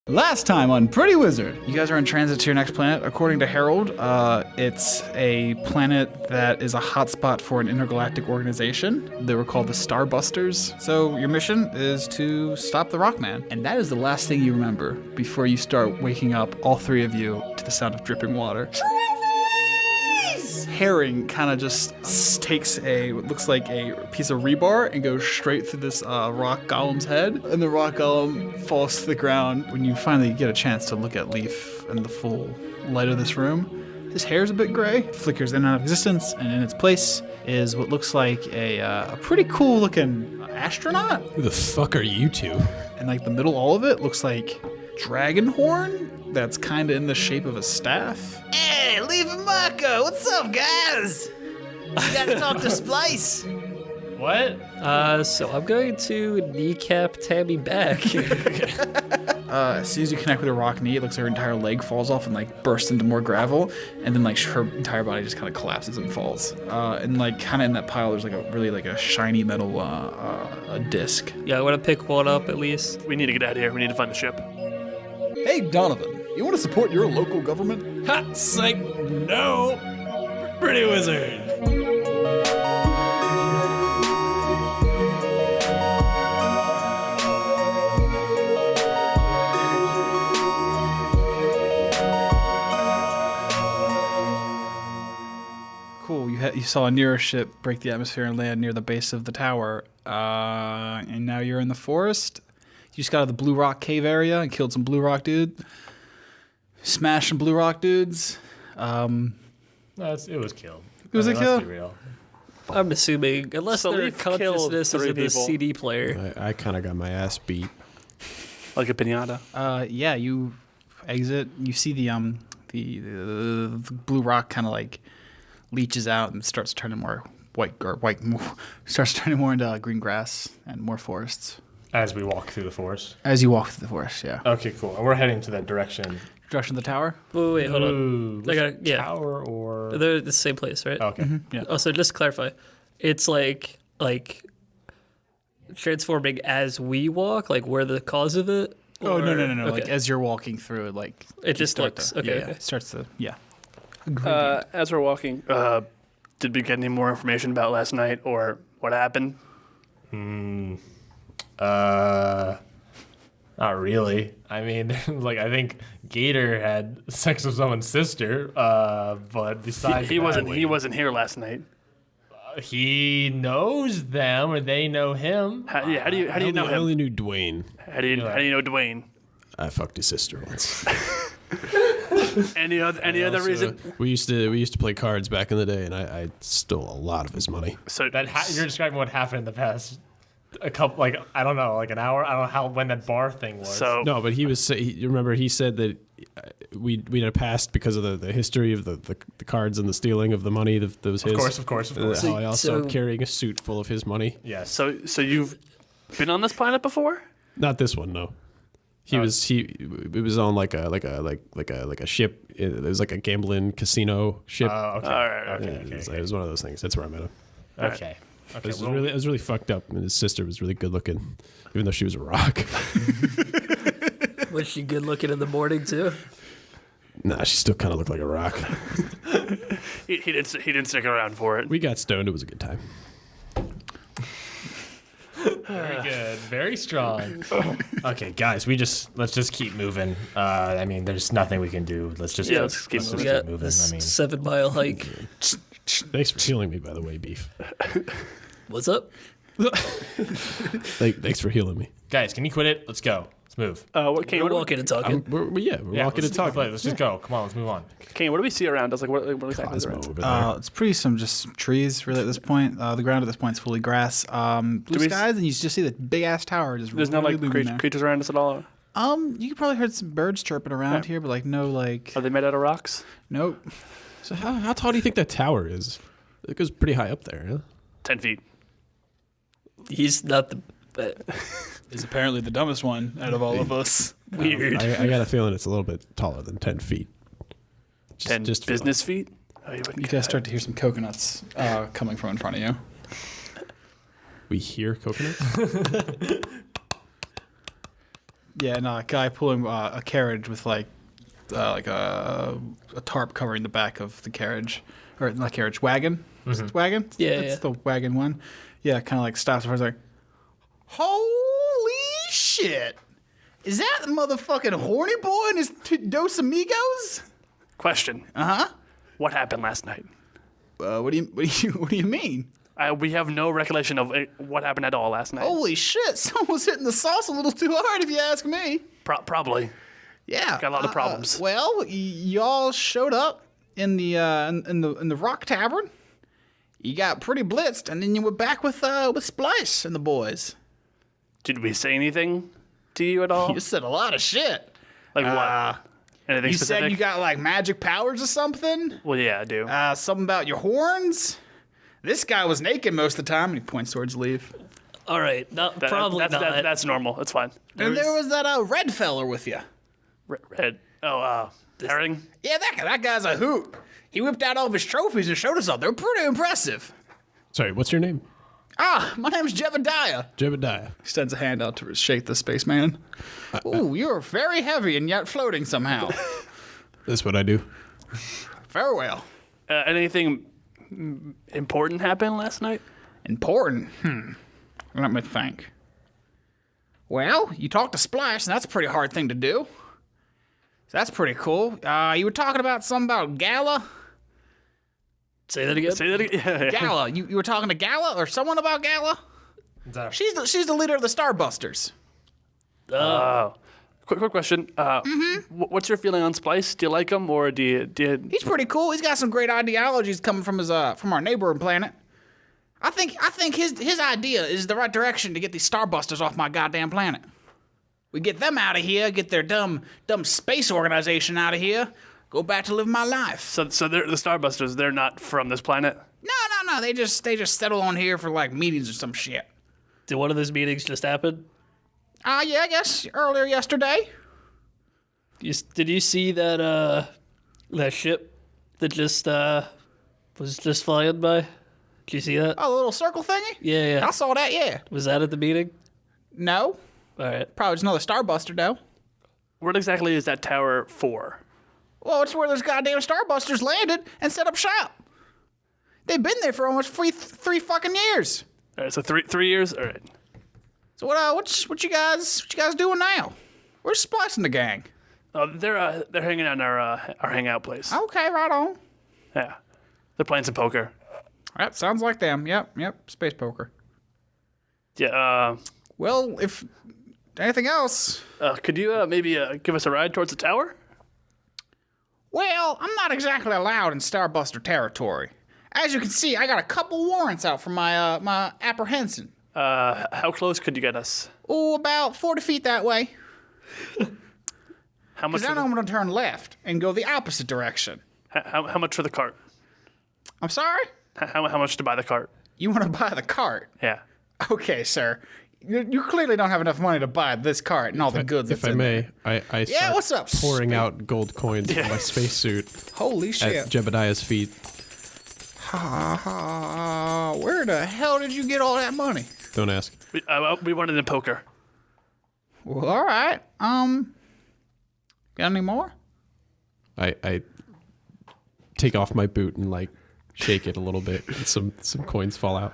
Last time on Pretty Wizard. You guys are in transit to your next planet. According to Harold, it's a planet that is a hotspot for an intergalactic organization. They were called the Starbusters. So your mission is to stop the Rockman. And that is the last thing you remember before you start waking up, all three of you, to the sound of dripping water. Herring kind of just takes what looks like a piece of rebar and goes straight through this rock golem's head, and the rock golem falls to the ground. When you finally get a chance to look at Leaf in the full light of this room, his hair's a bit gray, flickers in and out of existence, and in its place is what looks like a pretty cool looking astronaut. Who the fuck are you two? And like the middle, all of it looks like dragon horn that's kind of in the shape of a staff. Hey, Leaf and Marco, what's up, guys? You gotta talk to Splice. What? So I'm going to kneecap Tammy back. As soon as you connect with her rock knee, it looks like her entire leg falls off and like bursts into more gravel, and then like her entire body just kind of collapses and falls. And like kind of in that pile, there's like a shiny metal a disc. Yeah, I want to pick one up at least. We need to get out of here. We need to find the ship. Hey, Donovan, you want to support your local government? Ha! Psych! No! Pretty Wizard! Cool. You saw a Nero ship break the atmosphere and land near the base of the tower, and now you're in the forest. You just got out of the Blue Rock cave area and killed some Blue Rock dude. Smashed some Blue Rock dudes. No, it was killed. It was a kill? Let's be real. I'm assuming, unless So their Leaf consciousness killed is in three the people. CD player. I kind of got my ass beat. Like a pinata. Yeah, you exit. You see the Blue Rock kind of like leaches out and starts turning more starts turning more into green grass and more forests. As we walk through the forest. As you walk through the forest, yeah. Okay, cool. And we're heading to that direction. Direction of the tower? Wait, hold on. Ooh, Yeah. tower or... They're the same place, right? Okay. Yeah. Oh, so just to clarify, it's like transforming as we walk, like we're the cause of it? Oh, no. Okay. Like, as you're walking through it, like... It just start looks... to- Okay, yeah, okay. It starts to... Yeah. As we're walking, did we get any more information about last night or what happened? Not really. I mean, like, I think Gator had sex with someone's sister, but besides He wasn't that, here last night. he knows them, or they know him. How do you know I him? only knew Dwayne. How do you know Dwayne? I fucked his sister once. Any other reason? We used to play cards back in the day, and I stole a lot of his money. So You're describing what happened in the past a couple, like, I don't know, like an hour. I don't know when that bar thing was. So No, but remember he said that we had a past because of the history of the cards and the stealing of the money that was his. Of course. How I also So- carrying a suit full of his money. Yes. so you've been on this planet before? Not this one, no. It was on like a ship. It was like a gambling casino ship. Okay. All right. Okay. It was one of those things. That's where I met him. Okay. It was really fucked up, and his sister was really good looking, even though she was a rock. Was she good looking in the morning too? Nah, she still kind of looked like a rock. He didn't stick around for it. We got stoned. It was a good time. Very good. Very strong. Okay, guys, let's just keep moving. I mean, there's nothing we can do. Let's just keep just We keep got moving. this I mean, 7-mile hike. Thanks for healing me, by the way, Beef. What's up? Thanks for healing me. guys, can you quit it? Let's go. Let's move. We're walking and talking. We're walking and talking. Let's just go. Come on, let's move on. Kane, what do we see around us? Like what exactly is Cosmo around? over there. It's pretty some just trees, really, at this point. The ground at this point is fully grass. Blue we skies, and you just see the big-ass tower just There's really no like looming there. creatures around us at all. You could probably heard some birds chirping around Yeah. here, but like no like... Are they made out of rocks? Nope. So how tall do you think that tower is? It goes pretty high up there. Huh? 10 feet. He's not the... Is apparently the dumbest one out of all of us. Weird. I got a feeling it's a little bit taller than 10 feet. 10 just for business feet? Oh, you wouldn't You get guys that. start to hear some coconuts coming from in front of you. We hear coconuts? Yeah, no, a guy pulling a carriage with like a tarp covering the back of the carriage, or not carriage, wagon. Is it the wagon? Yeah, it's yeah. the wagon one. Yeah, kind of like stops for like, holy shit! Is that the motherfucking horny boy and his dos amigos? Question. What happened last night? What do you mean? We have no recollection of what happened at all last night. Holy shit! Someone was hitting the sauce a little too hard, if you ask me. Probably. Yeah, Got a lot of problems. Well, y'all showed up in the in the Rock Tavern. You got pretty blitzed, and then you were back with Splice and the boys. Did we say anything to you at all? You said a lot of shit. Like what? Anything You specific? said you got like magic powers or something. Well, yeah, I do. Something about your horns. This guy was naked most of the time, and he points towards Leaf. All right, probably not. That's normal. That's fine. And there was that red feller with you. Red. Oh, herring. Yeah, that guy's a hoot. He whipped out all of his trophies and showed us all. They were pretty impressive. Sorry, what's your name? My name's Jebediah. Jebediah. Extends a hand out to shake the spaceman. Ooh, you're very heavy and yet floating somehow. That's what I do. Very well. Anything important happened last night? Important? Let me think. Well, you talked to Splice, and that's a pretty hard thing to do. So that's pretty cool. You were talking about something about Gala? Say that again. Say that again. Yeah. Gala. You were talking to Gala or someone about Gala? She's the leader of the Starbusters. Oh. Quick question. What's your feeling on Splice? Do you like him, or do you? He's pretty cool. He's got some great ideologies coming from his from our neighboring planet. I think his idea is the right direction to get these Starbusters off my goddamn planet. We get them out of here, get their dumb space organization out of here, go back to live my life. So they're the Starbusters. They're not from this planet. No. They just settle on here for like meetings or some shit. Did one of those meetings just happen? Yeah, I guess earlier yesterday. Did you see that that ship that just was just flying by? Did you see that? Oh, the little circle thingy? Yeah. I saw that, yeah. Was that at the meeting? No. All right. Probably just another Starbuster, though. What exactly is that tower for? Well, it's where those goddamn Starbusters landed and set up shop. They've been there for almost three fucking years. All right, so 3 years. All right. So what you guys doing now? Where's Splice and the gang? Oh, they're hanging out in our hangout place. Okay, right on. Yeah, they're playing some poker. That sounds like them. Yep. Space poker. Yeah. Well, if anything else, Could you maybe give us a ride towards the tower? well, I'm not exactly allowed in Starbuster territory. As you can see, I got a couple warrants out for my my apprehension. How close could you get us? Oh, about 40 feet that way. How much? Because then I'm going to turn left and go the opposite direction. How much for the cart? I'm sorry? How much to buy the cart? You want to buy the cart? Yeah. Okay, sir. You clearly don't have enough money to buy this cart and all the goods If that's I in may, there. I Yeah, start what's up, pouring out gold coins from my spacesuit Holy shit. at Jebediah's feet. Where the hell did you get all that money? Don't ask. We wanted in poker. Well, all right. Got any more? I take off my boot and like shake it a little bit, and some coins fall out.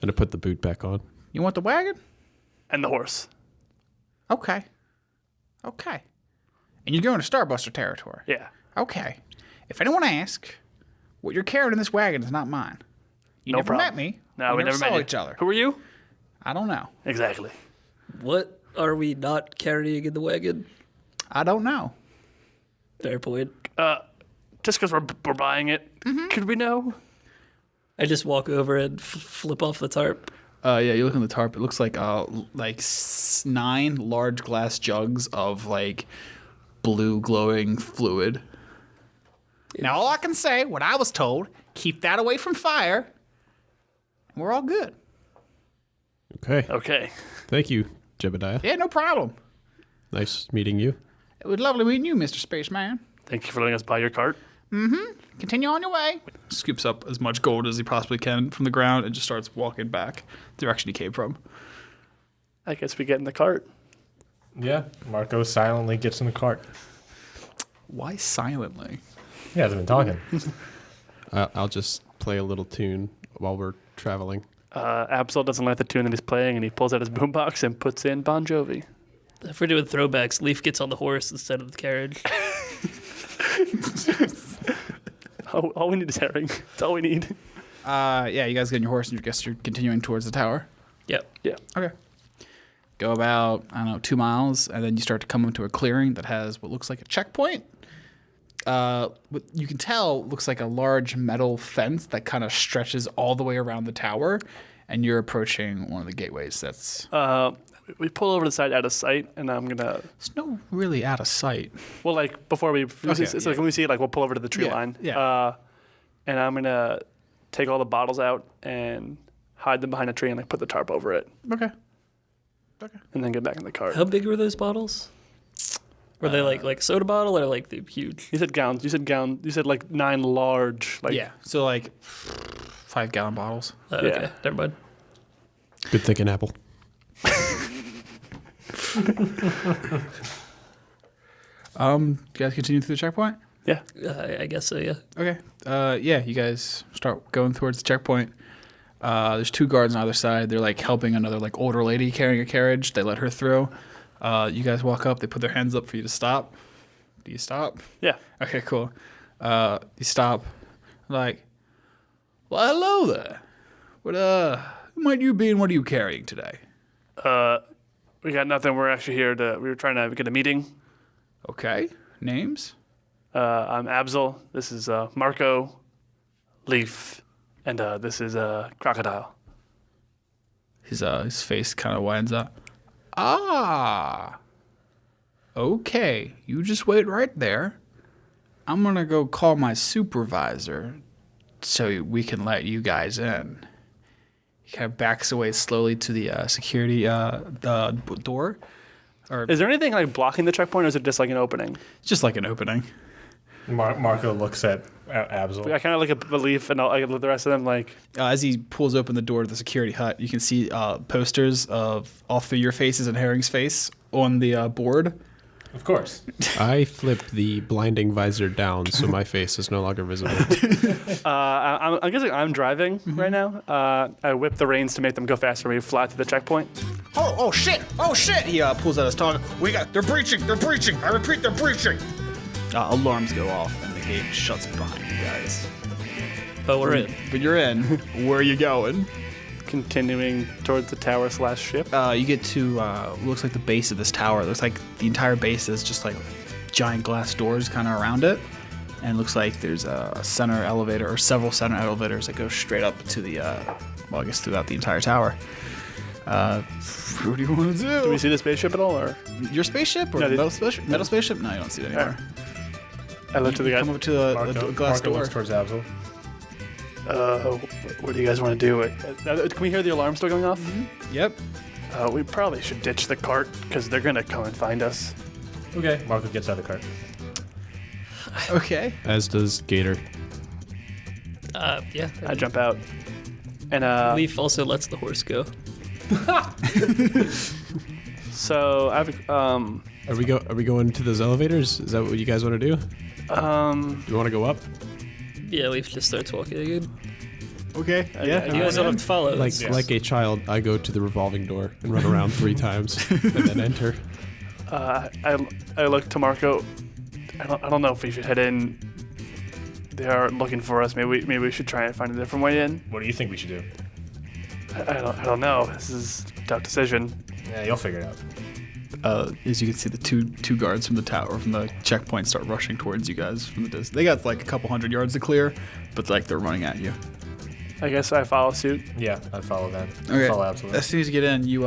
And I put the boot back on. You want the wagon? And the horse. Okay. And you're going to Starbuster territory? Yeah. Okay. If anyone asks, what you're carrying in this wagon is not mine. You No never problem. met me. No, we never saw met you. each other. Who are you? I don't know. Exactly. What are we not carrying in the wagon? I don't know. Fair point. Just because we're buying it, could we know? I just walk over and flip off the tarp. Yeah, you look on the tarp. It looks like 9 large glass jugs of like blue glowing fluid. Now, all I can say, what I was told, keep that away from fire, and we're all good. Okay. Okay. Thank you, Jebediah. Yeah, no problem. Nice meeting you. It was lovely meeting you, Mr. Spaceman. Thank you for letting us buy your cart. Continue on your way. Scoops up as much gold as he possibly can from the ground and just starts walking back the direction he came from. I guess we get in the cart. Yeah, Marco silently gets in the cart. Why silently? He hasn't been talking. I'll just play a little tune while we're traveling. Abzael doesn't like the tune that he's playing, and he pulls out his boombox and puts in Bon Jovi. If we're doing throwbacks, Leaf gets on the horse instead of the carriage. All we need is herring. That's all we need. Yeah, you guys get on your horse and I guess you're continuing towards the tower. Yep. Yeah. Okay. Go about, 2 miles, and then you start to come into a clearing that has what looks like a checkpoint. What you can tell looks like a large metal fence that kind of stretches all the way around the tower, and you're approaching one of the gateways. That's We pull over to the side out of sight, and I'm gonna. it's no really out of sight. Well, like before we, it's yeah. like when we see it, like we'll pull over to the tree Yeah, line. yeah. And I'm gonna take all the bottles out and hide them behind a tree and like put the tarp over it, Okay. and then get back in the car. How big were those bottles? Were they like soda bottle or like the huge? You said gallons. You said like 9 large. Like Yeah. So like 5-gallon bottles. Okay, Yeah. never mind. Good thinking, Apple. You guys continue through the checkpoint? Yeah. I guess so. Yeah. Okay. Yeah, you guys start going towards the checkpoint. There's 2 guards on either side. They're like helping another like older lady carrying a carriage. They let her through. You guys walk up. They put their hands up for you to stop. Do you stop? Yeah. Okay, cool. You stop. Like, well, hello there. What who might you be and what are you carrying today? We got nothing. We're actually here we were trying to get a meeting. Okay. Names? I'm Abzael. This is Marco, Leaf, and this is Crocodile. His face kind of winds up. Ah. Okay. You just wait right there. I'm gonna go call my supervisor so we can let you guys in. He kind of backs away slowly to the security door. Is there anything like blocking the checkpoint, or is it just like an opening? It's just like an opening. Marco looks at Abzael. I kind of look at the Leaf and I look at the rest of them like. As he pulls open the door to the security hut, you can see posters of all 3 of your faces and Herring's face on the board. Of course. I flip the blinding visor down so my face is no longer visible. I'm guessing I'm driving right now. I whip the reins to make them go faster. We fly to the checkpoint. Oh shit! He pulls out his toggle. They're breaching! I repeat, they're breaching! Alarms go off and the gate shuts behind you guys. But we're in. But you're in. Where are you going? Continuing towards the tower / ship. You get to looks like the base of this tower. It looks like the entire base is just like giant glass doors kind of around it, and it looks like there's a center elevator or several center elevators that go straight up to the I guess throughout the entire tower. What do you want to do? Do we see the spaceship at all, or? Your spaceship or No, metal spaceship? Metal spaceship? No, you don't see it anymore. I look to the guy. Come over to the glass Marco door. looks towards Abzael. What do you guys want to do? Can we hear the alarm still going off? Yep. We probably should ditch the cart because they're gonna come and find us. Okay. Marco gets out of the cart. Okay. As does Gator. Yeah. I jump out, and Leaf also lets the horse go. so I have Are we going to those elevators? Is that what you guys want to do? You want to go up? Yeah, Leaf just starts walking again. Okay. Yeah. You guys don't have to follow. Like a child, I go to the revolving door and run around 3 times and then enter. I look to Marco. I don't know if we should head in. They are looking for us. Maybe we should try and find a different way in. What do you think we should do? I don't know. This is a tough decision. Yeah, you'll figure it out. As you can see, the two guards from the tower, from the checkpoint, start rushing towards you guys from the distance. They got like a couple hundred yards to clear, but like they're running at you. I guess I follow suit. Yeah, I'd follow them. Okay. Follow Abzael. As soon as you get in, you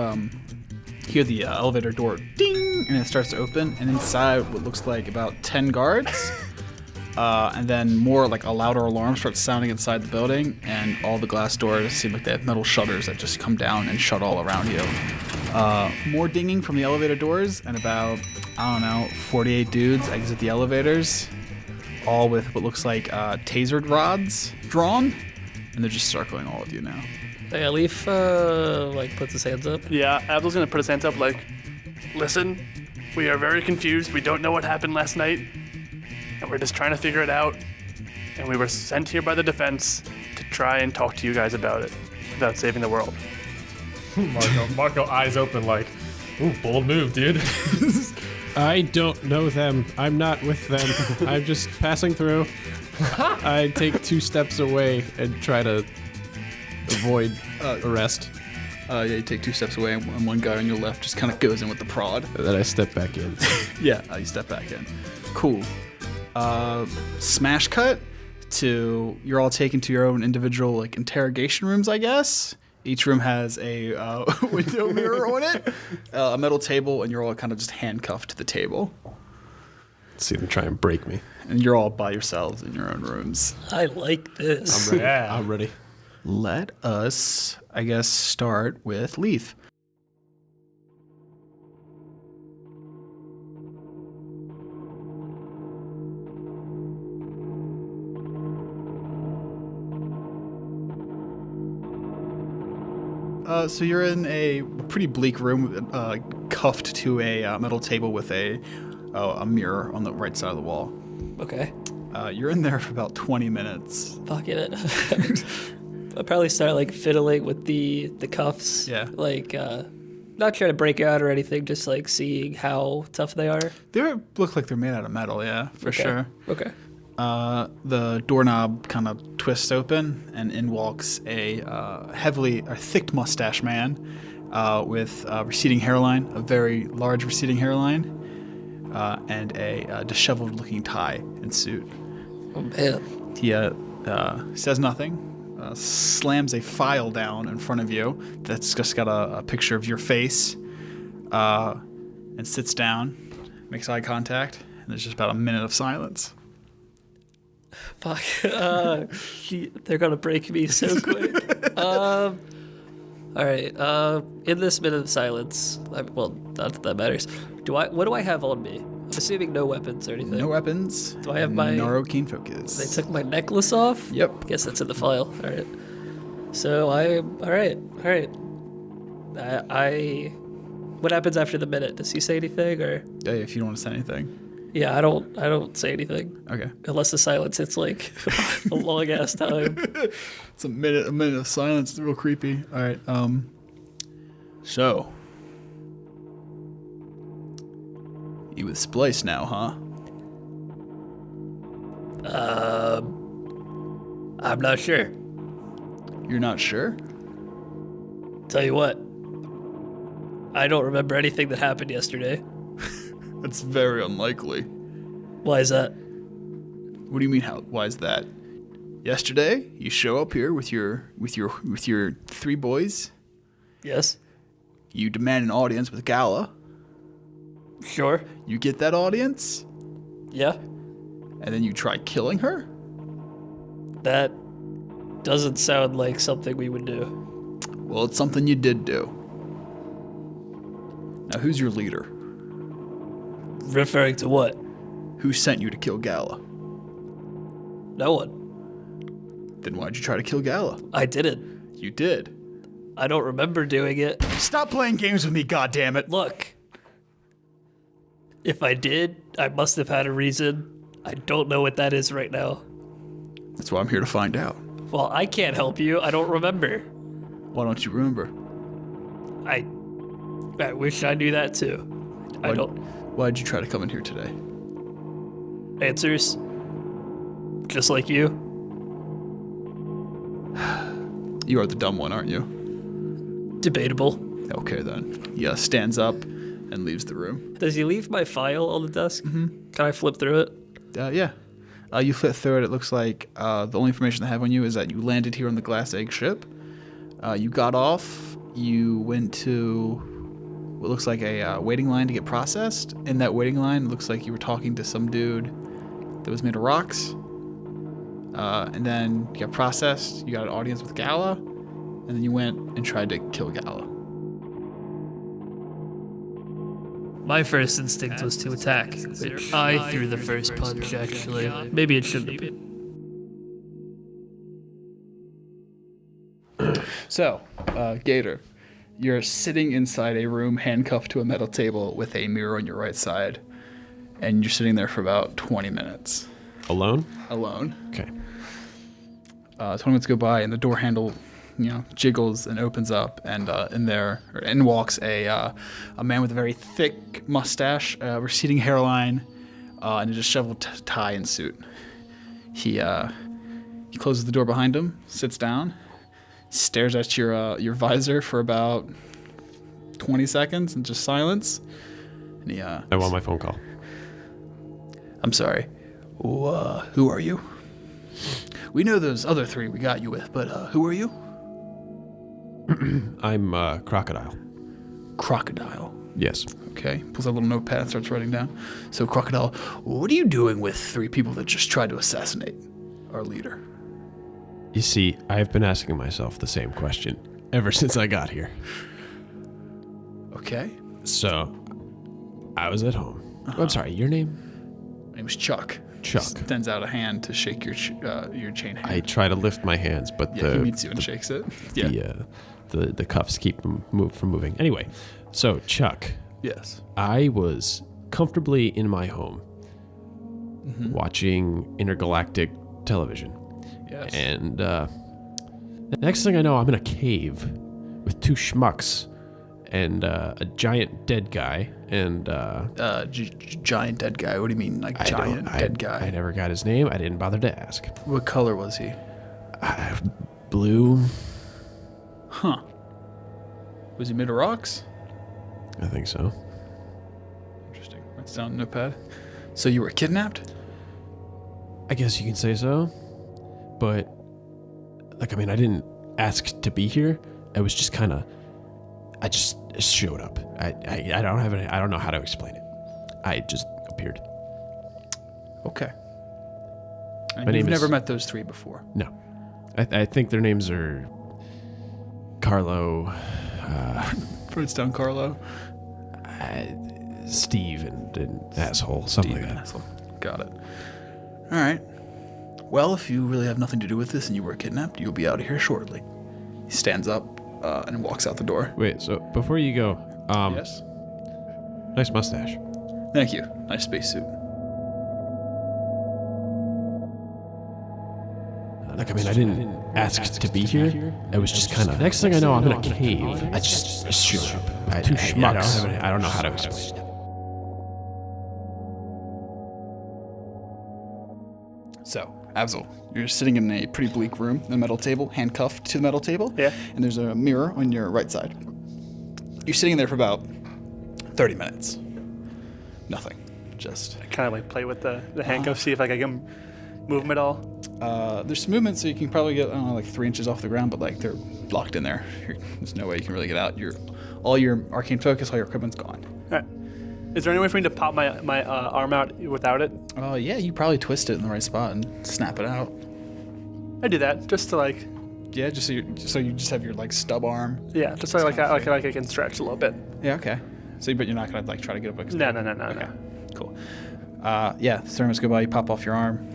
hear the elevator door ding, and it starts to open, and inside what looks like about 10 guards. And then more like a louder alarm starts sounding inside the building, and all the glass doors seem like they have metal shutters that just come down and shut all around you. More dinging from the elevator doors, and about, 48 dudes exit the elevators, all with what looks like tasered rods drawn, and they're just circling all of you now. Yeah, Leaf puts his hands up. Yeah, Abdul's gonna put his hands up like, listen, We are very confused. We don't know what happened last night, and we're just trying to figure it out. And we were sent here by the defense to try and talk to you guys about it, about saving the world. Marco eyes open like, ooh, bold move, dude. I don't know them. I'm not with them. I'm just passing through. I take 2 steps away and try to avoid arrest. Yeah, you take 2 steps away, and one guy on your left just kind of goes in with the prod. And then I step back in. Yeah, you step back in. Cool. Smash cut to you're all taken to your own individual like interrogation rooms, I guess. Each room has a window mirror on it, a metal table, and you're all kind of just handcuffed to the table. See them try and break me. And you're all by yourselves in your own rooms. I like this. Yeah. I'm ready. Let us, I guess, start with Leaf. So you're in a pretty bleak room, cuffed to a metal table with a mirror on the right side of the wall. Okay. You're in there for about 20 minutes. Fuck it. I'll probably start like fiddling with the cuffs. Yeah. Like not trying to break out or anything, just like seeing how tough they are. They look like they're made out of metal, yeah, for sure. Okay. The doorknob kind of twists open, and in walks a thick mustache man with a receding hairline, a very large receding hairline, and a disheveled-looking tie and suit. Oh man. He says nothing, slams a file down in front of you that's just got a picture of your face, and sits down, makes eye contact, and there's just about a minute of silence. Fuck. They're gonna break me so quick. All right. In this minute of silence, not that that matters. What do I have on me? I'm assuming no weapons or anything. No weapons. Do I have my Nero keen focus? They took my necklace off? Yep. Guess that's in the file. All right. So all right. What happens after the minute? Does he say anything or? Yeah, if you don't want to say anything. Yeah, I don't say anything. Okay. Unless the silence hits like a long ass time. It's a minute of silence. It's real creepy. All right. So you with Splice now, huh? I'm not sure. You're not sure? Tell you what. I don't remember anything that happened yesterday. That's very unlikely. Why is that? What do you mean? Why is that? Yesterday, you show up here with your 3 boys. Yes. You demand an audience with Gala. Sure. You get that audience, Yeah. and then you try killing her. That doesn't sound like something we would do. Well, it's something you did do. Now, who's your leader? Referring to what? Who sent you to kill Gala? No one. Then why'd you try to kill Gala? I didn't. You did. I don't remember doing it. Stop playing games with me, goddammit! Look. If I did, I must have had a reason. I don't know what that is right now. That's why I'm here to find out. Well, I can't help you. I don't remember. Why don't you remember? I wish I knew that too. I don't. Why'd you try to come in here today? Answers. Just like you. You are the dumb one, aren't you? Debatable. Okay, then. He stands up and leaves the room. Does he leave my file on the desk? Mm-hmm. Can I flip through it? Yeah. You flip through it. It looks like the only information they have on you is that you landed here on the Glass Egg ship. You got off. You went to what looks like a waiting line to get processed. In that waiting line, it looks like you were talking to some dude that was made of rocks. And then you got processed. You got an audience with Gala. And then you went and tried to kill Gala. My first instinct was to attack, which I threw the first punch, actually. Maybe it shouldn't have been. So, Gator, You're sitting inside a room handcuffed to a metal table with a mirror on your right side. And you're sitting there for about 20 minutes. Alone? Alone. Okay. 20 minutes go by and the door handle, jiggles and opens up, and in walks a man with a very thick mustache, receding hairline, and a disheveled tie and suit. He closes the door behind him, sits down, stares at your visor for about 20 seconds, and just silence. And I want my phone call. I'm sorry. Who are you? We know those other three we got you with, but who are you? I'm Crocodile. Crocodile. Yes. Okay. Pulls out a little notepad, starts writing down. So, Crocodile, what are you doing with three people that just tried to assassinate our leader? You see, I've been asking myself the same question ever since I got here. Okay. So, I was at home. I'm sorry, your name? My name is Chuck. Chuck. Extends out a hand to shake your chain hand. I try to lift my hands, but he meets you and shakes it. Yeah. The cuffs keep them from moving. Anyway, so Chuck. Yes. I was comfortably in my home watching intergalactic television. Yes. And the next thing I know, I'm in a cave with two schmucks and a giant dead guy and giant dead guy. What do you mean, like giant dead guy? I never got his name. I didn't bother to ask. What color was he? Blue. Huh. Was he made of rocks? I think so. Interesting. Writes down notepad. So you were kidnapped? I guess you can say so. But, I didn't ask to be here. I was just kind of... I just showed up. I don't know how to explain it. I just appeared. Okay. And My name you've is- never met those three before? No. I think their names are... Carlo... Writes down Carlo. Steve and asshole. Something like that. Asshole. Got it. All right. Well, if you really have nothing to do with this and you were kidnapped, you'll be out of here shortly. He stands up and walks out the door. Wait, so before you go... Yes? Nice mustache. Thank you. Nice spacesuit. I didn't ask to be here. I was just kind of... Next thing I know, I'm in a cave. I just showed up. Two schmucks. I don't know how to explain it. So, Abzael, you're sitting in a pretty bleak room, a metal table, handcuffed to the metal table. Yeah. And there's a mirror on your right side. You're sitting there for about 30 minutes. Nothing. Just... I kind of like play with the handcuffs, see if I can move them at all. There's some movement, so you can probably get, 3 inches off the ground, but they're locked in there. There's no way you can really get out. All your arcane focus, all your equipment's gone. All right. Is there any way for me to pop my arm out without it? Yeah, you probably twist it in the right spot and snap it out. I do that just to like. Yeah, just so you just have your stub arm. Yeah, just so I can stretch a little bit. Yeah, okay. So, but you're not gonna try to get up. No. Cool. Yeah, 30 minutes go by. You pop off your arm.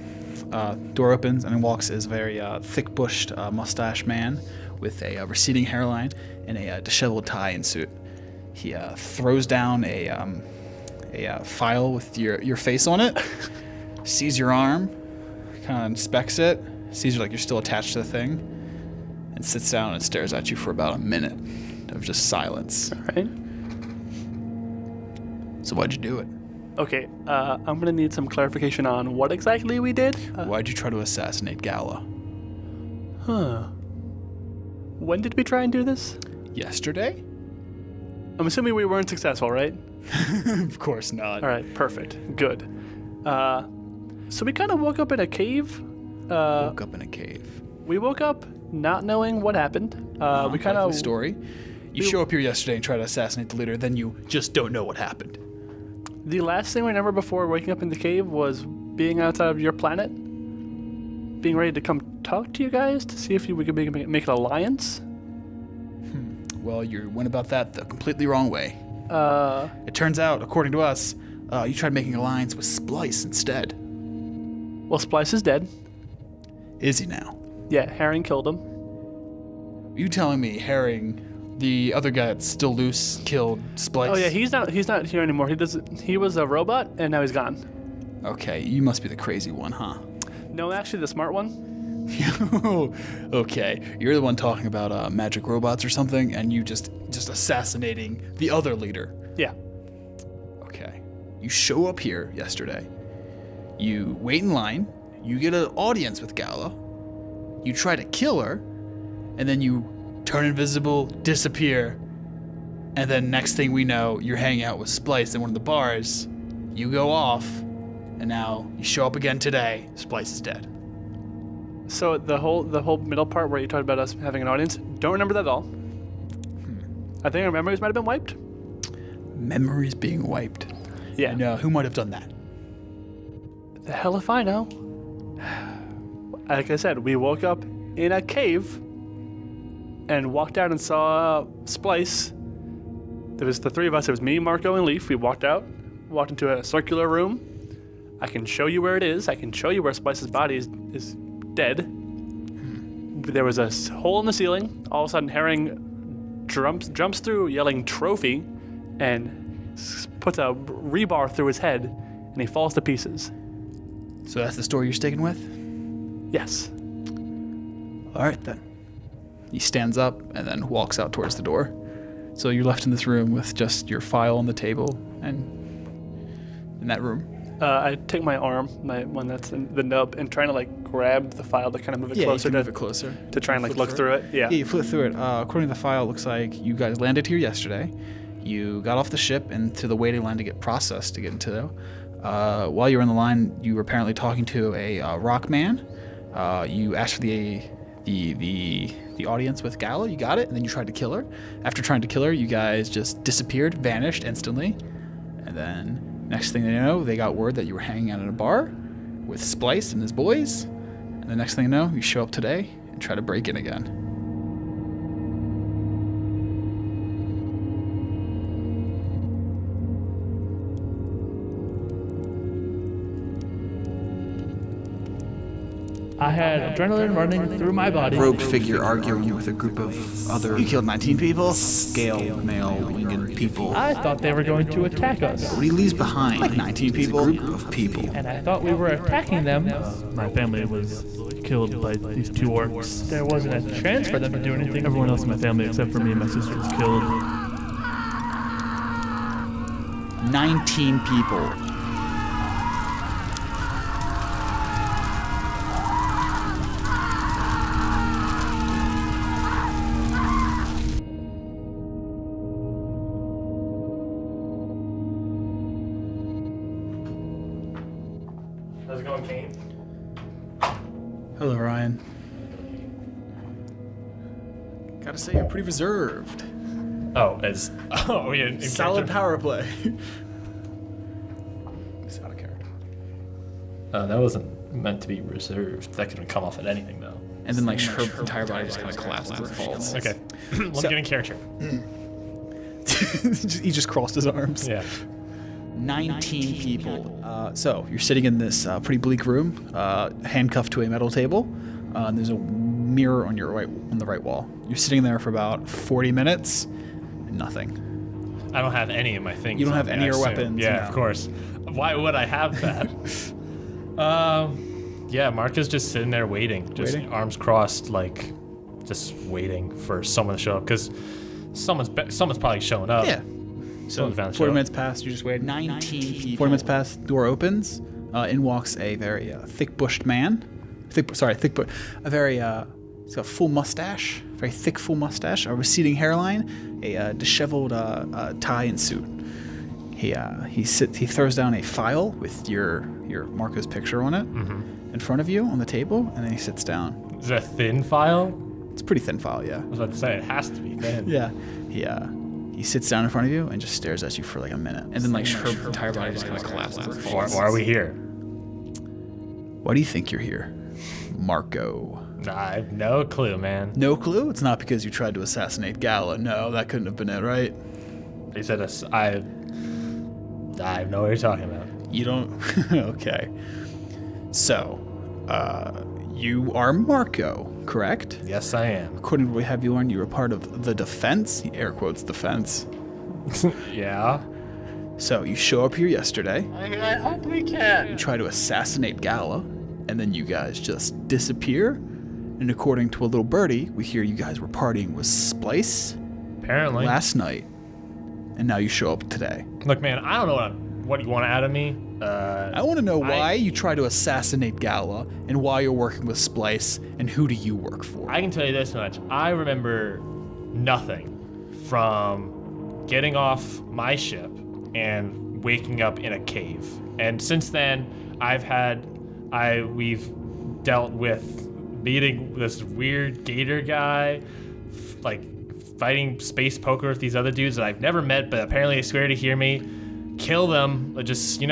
Door opens and in walks is a very thick-bushed mustache man with a receding hairline and a disheveled tie and suit. He throws down a file with your face on it, sees your arm, kind of inspects it, sees you're still attached to the thing, and sits down and stares at you for about a minute of just silence. All right. So why'd you do it? Okay, I'm gonna need some clarification on what exactly we did. Why'd you try to assassinate Gala? When did we try and do this? Yesterday? I'm assuming we weren't successful, right? Of course not. All right, perfect, good. So we kind of woke up in a cave. Woke up in a cave. We woke up not knowing what happened. We kind Likely of story. You show up here yesterday and try to assassinate the leader, then you just don't know what happened. The last thing we remember before waking up in the cave was being outside of your planet, being ready to come talk to you guys to see if we could make an alliance. Well, you went about that the completely wrong way. It turns out, according to us, you tried making an alliance with Splice instead. Well, Splice is dead. Is he now? Yeah, Herring killed him. You telling me Herring The other guy that's still loose killed Splice. Oh yeah, he's not here anymore. He was a robot and now he's gone. Okay, you must be the crazy one, huh? No, actually the smart one. Okay, you're the one talking about magic robots or something, and you just assassinating the other leader. Yeah. Okay. You show up here yesterday. You wait in line. You get an audience with Gala. You try to kill her, and then you turn invisible, disappear, and then next thing we know, you're hanging out with Splice in one of the bars. You go off, and now you show up again today. Splice is dead. So the whole middle part where you talked about us having an audience, don't remember that at all. I think our memories might have been wiped. Memories being wiped. Yeah. And who might have done that? The hell if I know. Like I said, we woke up in a cave and walked out and saw Splice. There was the three of us. It was me, Marco, and Leaf. We walked into a circular room. I can show you where it is. I can show you where Splice's body is dead. There was a hole in the ceiling. All of a sudden, Herring jumps through yelling trophy and puts a rebar through his head, and he falls to pieces. So that's the story you're sticking with? Yes. All right, then. He stands up and then walks out towards the door. So you're left in this room with just your file on the table and in that room. I take my arm, my one that's in the nub, and trying to like grab the file to kind of move it closer. You can move it closer. To try and like Flip look through it. Yeah. Yeah, you flip through it. According to the file, it looks like you guys landed here yesterday. You got off the ship into the waiting line to get processed to get into. While you were in the line, you were apparently talking to a rock man. You asked for the audience with Gala. You got it, and then you tried to kill her. After trying to kill her, you guys just disappeared, vanished instantly, and then next thing they know, they got word that you were hanging out at a bar with Splice and his boys. And the next thing you know, you show up today and try to break in again. I had adrenaline running through my body. Robed figure arguing with a group of other... You killed 19 people? Scale, male, winged people. I thought they were going to attack us, What he leaves behind Like 19 is a people? group of people. and I thought we were attacking them. My family was killed by these two orcs. There wasn't a chance for them to do anything. Everyone else in my family, except for me and my sister, was killed. 19 people. How's it going, Kane? Hello, Ryan. Gotta say, you're pretty reserved. Oh, yeah. in Solid character? power play. It's out of character. That wasn't meant to be reserved. That could have come off at anything, though. And then, like, her entire body just kind of collapses and falls. Okay. Let me get in character. He just crossed his arms. Yeah. 19 people. So you're sitting in this pretty bleak room, handcuffed to a metal table. And there's a mirror on the right wall. You're sitting there for about 40 minutes, and nothing. I don't have any of my things. You don't on have me, any I of your assume. weapons, Yeah, no. of course. Why would I have that? Yeah, Mark is just sitting there waiting, just Waiting? arms crossed, like just waiting for someone to show up because someone's probably showing up. Yeah. So Someone's bound to 40 show minutes pass, you just wait. 19 people. 40 minutes pass, door opens. In walks a very thick-bushed man. A very, he's got a full mustache, very thick, full mustache, a receding hairline, a disheveled tie and suit. He throws down a file with your Marco's picture on it in front of you on the table, and then he sits down. Is it a thin file? It's a pretty thin file, yeah. I was about to say it has to be thin. Yeah. He sits down in front of you and just stares at you for like a minute, and then like her entire body just kind of collapses and falls. Why are we here? Why do you think you're here, Marco? I have no clue, man. No clue? It's not because you tried to assassinate Gala. No, that couldn't have been it, right? They said I have no what you're talking about. You don't? Okay. So, You are Marco, correct? Yes, I am. According to what we have you on, you were part of the defense, air quotes defense. Yeah. So you show up here yesterday, I hope we can. you try to assassinate Gala, and then you guys just disappear. And according to a little birdie, we hear you guys were partying with Splice Apparently. last night, and now you show up today. Look, man, I don't know what you want out of me. I want to know why you try to assassinate Gala, and why you're working with Splice, and who do you work for? I can tell you this much. I remember nothing from getting off my ship and waking up in a cave. And since then, we've dealt with meeting this weird gator guy, like fighting space poker with these other dudes that I've never met, but apparently they swear to hear me. Kill them, just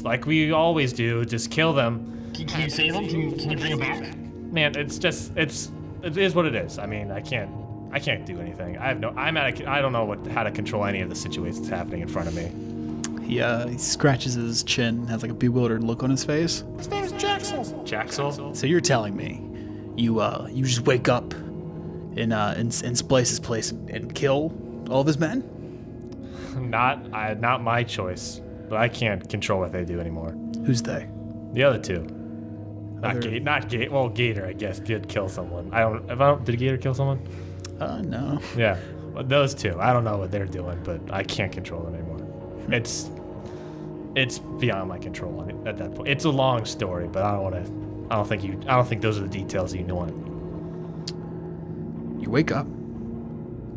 like we always do, just kill them. Can you save them? Can you bring them back? Man, it is what it is. I mean, I can't do anything. I don't know how to control any of the situations happening in front of me. He scratches his chin, has like a bewildered look on his face. His name is Jaxel. Jaxel? So you're telling me you just wake up in Splice's place and kill all of his men? Not my choice, but I can't control what they do anymore. Who's they? The other two. Well, Gator, I guess, did kill someone. Did Gator kill someone? No. Yeah, well, those two. I don't know what they're doing, but I can't control them anymore. It's beyond my control at that point. It's a long story, but I don't think those are the details you want. You wake up.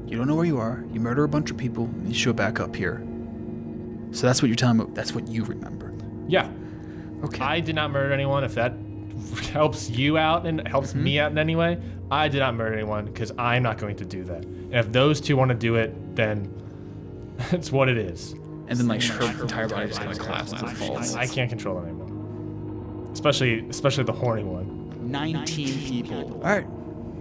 You don't know where you are. You murder a bunch of people, and you show back up here. So that's what you're telling me. That's what you remember. Yeah. Okay. I did not murder anyone. If that helps you out and helps me out in any way, I did not murder anyone because I'm not going to do that. And if those two want to do it, then it's what it is. And then her entire body just kind of collapses and falls. I can't control it anymore. Especially the horny one. 19 people. All right.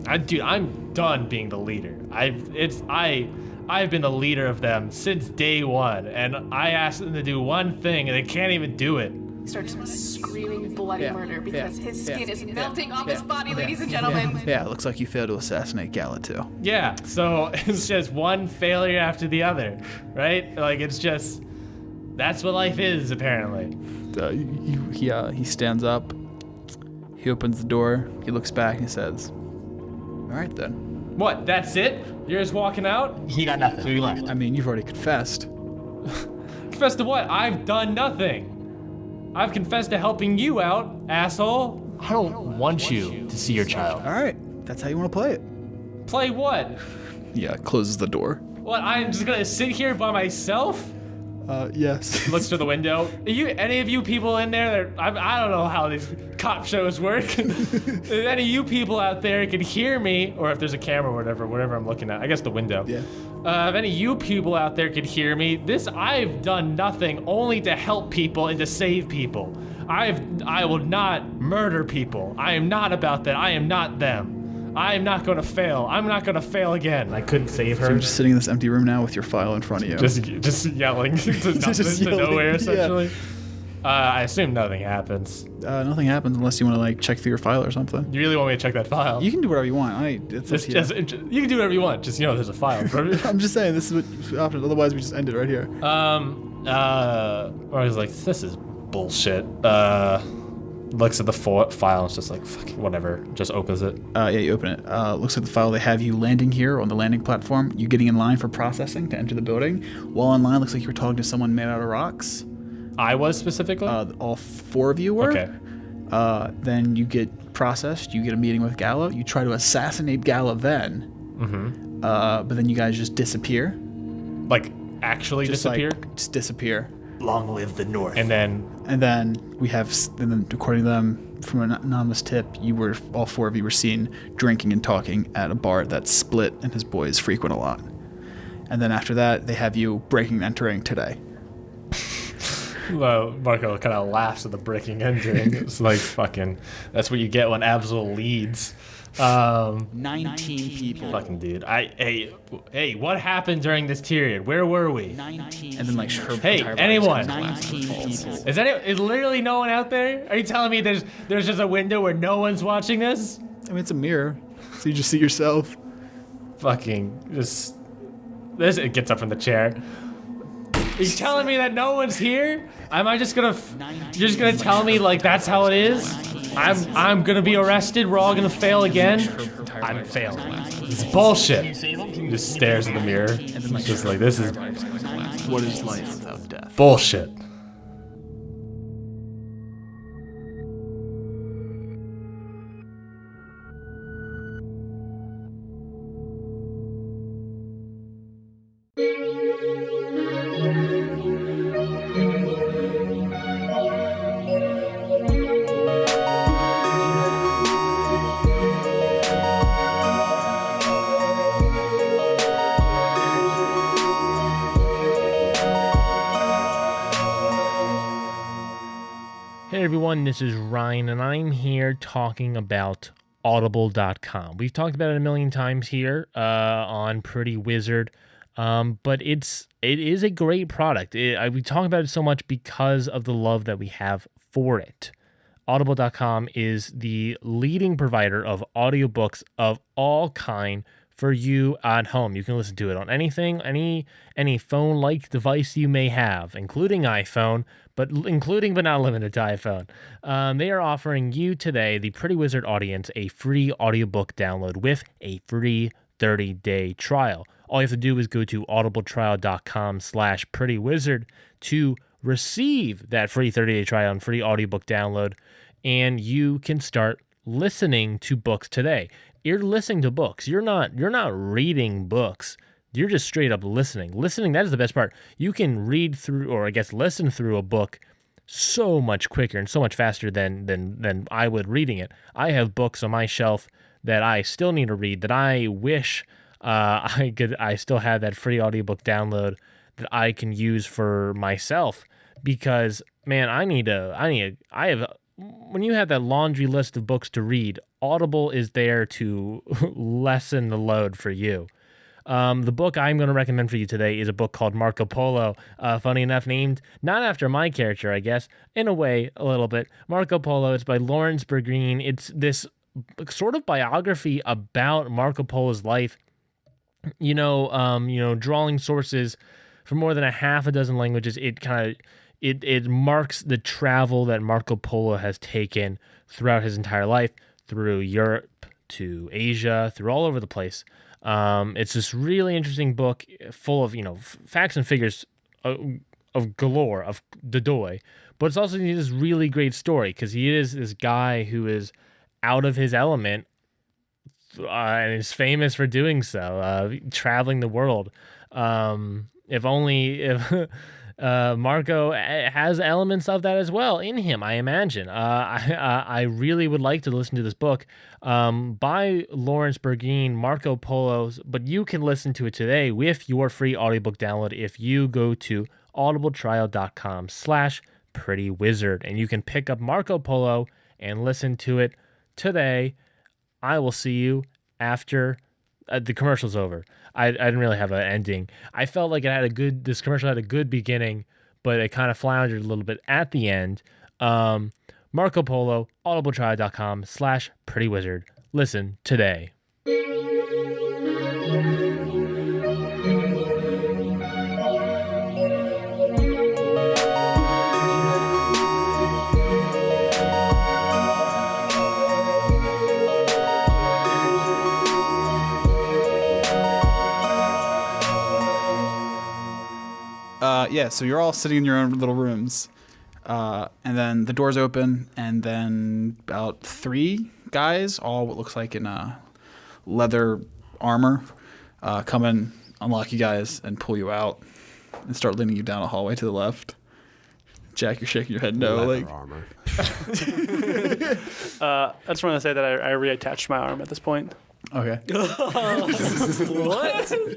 I'm done being the leader. I've been the leader of them since day one, and I asked them to do one thing, and they can't even do it. He starts screaming bloody murder because his skin is melting off his body, ladies and gentlemen. Yeah, it looks like you failed to assassinate Gala too. Yeah, so it's just one failure after the other, right? Like that's what life is apparently. He stands up. He opens the door. He looks back and he says, "All right then." What? That's it? You're just walking out? He got nothing, so he left. I mean, you've already confessed. Confess to what? I've done nothing. I've confessed to helping you out, asshole. I don't want you to see your child. All right, that's how you want to play it. Play what? Yeah, closes the door. What? I'm just gonna sit here by myself? Yes. Looks to the window. Any of you people in there? I don't know how these cop shows work. If any of you people out there can hear me, or if there's a camera or whatever I'm looking at. I guess the window. Yeah. If any of you people out there could hear me, I've done nothing only to help people and to save people. I will not murder people. I am not about that. I am not them. I am not going to fail. I'm not going to fail again. I couldn't save her. So you're just sitting in this empty room now with your file in front of you. Just yelling to nowhere, essentially. I assume nothing happens. Nothing happens unless you want to like check through your file or something. You really want me to check that file? You can do whatever you want. It's up to you. You can do whatever you want. Just there's a file. I'm just saying this is what options. Otherwise, we just end it right here. I was like, this is bullshit. Looks at the file and it's just like, fuck, whatever. Just opens it. Yeah, you open it. Looks at the file. They have you landing here on the landing platform. You getting in line for processing to enter the building. While in line, looks like you were talking to someone made out of rocks. I was specifically? All four of you were. Okay. Then you get processed. You get a meeting with Gala. You try to assassinate Gala then. Mm-hmm. But then you guys just disappear. Like, actually just disappear? Just disappear. Long live the North. And then according to them, from an anonymous tip, all four of you were seen drinking and talking at a bar that Split and his boys frequent a lot. And then after that, they have you breaking and entering today. Well, Marco kind of laughs at the breaking and entering. It's like fucking, that's what you get when Abzael leads. 19 people. Fucking dude. Hey, what happened during this period? Where were we? 19. And then like her Hey, entire body anyone? just collapses and falls. Is literally no one out there? Are you telling me there's just a window where no one's watching this? I mean, it's a mirror, so you just see yourself. Fucking just this. It gets up from the chair. Are you telling me that no one's here? Am I just gonna? You're just gonna tell me like that's how it is? I'm gonna be arrested. We're all gonna fail again. I'm failing. It's bullshit. Just stares at the mirror. It's just like this is What is life without death? bullshit. Hey everyone, this is Ryan, and I'm here talking about Audible.com. We've talked about it a million times here on Pretty Wizard, but it is a great product. We talk about it so much because of the love that we have for it. Audible.com is the leading provider of audiobooks of all kind for you at home. You can listen to it on anything, any phone-like device you may have, including iPhone, but not limited to iPhone. They are offering you today, the Pretty Wizard audience, a free audiobook download with a free 30-day trial. All you have to do is go to audibletrial.com/prettywizard to receive that free 30-day trial and free audiobook download, and you can start listening to books today. You're listening to books. You're not reading books. You're just straight up listening. Listening, that is the best part. You can read through, or I guess listen through a book so much quicker and so much faster than I would reading it. I have books on my shelf that I still need to read that I wish I still had that free audiobook download that I can use for myself, because man, when you have that laundry list of books to read, Audible is there to lessen the load for you. The book I'm going to recommend for you today is a book called Marco Polo. Funny enough, named not after my character, I guess, in a way, a little bit. Marco Polo. It's by Lawrence Bergreen. It's this sort of biography about Marco Polo's life. Drawing sources from more than a half a dozen languages. It marks the travel that Marco Polo has taken throughout his entire life, through Europe to Asia, through all over the place. It's this really interesting book full of, facts and figures of galore, of Dodoy, but it's also this really great story because he is this guy who is out of his element and is famous for doing so, traveling the world. If Marco has elements of that as well in him, I imagine. I really would like to listen to this book by Lawrence Bergreen, Marco Polo's, but you can listen to it today with your free audiobook download if you go to audibletrial.com/prettywizard, and you can pick up Marco Polo and listen to it today. I will see you after the commercial's over. I didn't really have an ending. I felt like this commercial had a good beginning, but it kind of floundered a little bit at the end. Marco Polo, audibletrial.com/prettywizard. Listen today. So you're all sitting in your own little rooms, and then the doors open, and then about 3 guys, all what looks like in leather armor, come in, unlock you guys, and pull you out, and start leading you down a hallway to the left. Jack, you're shaking your head no. Leather armor. I just want to say that I reattached my arm at this point. Okay. What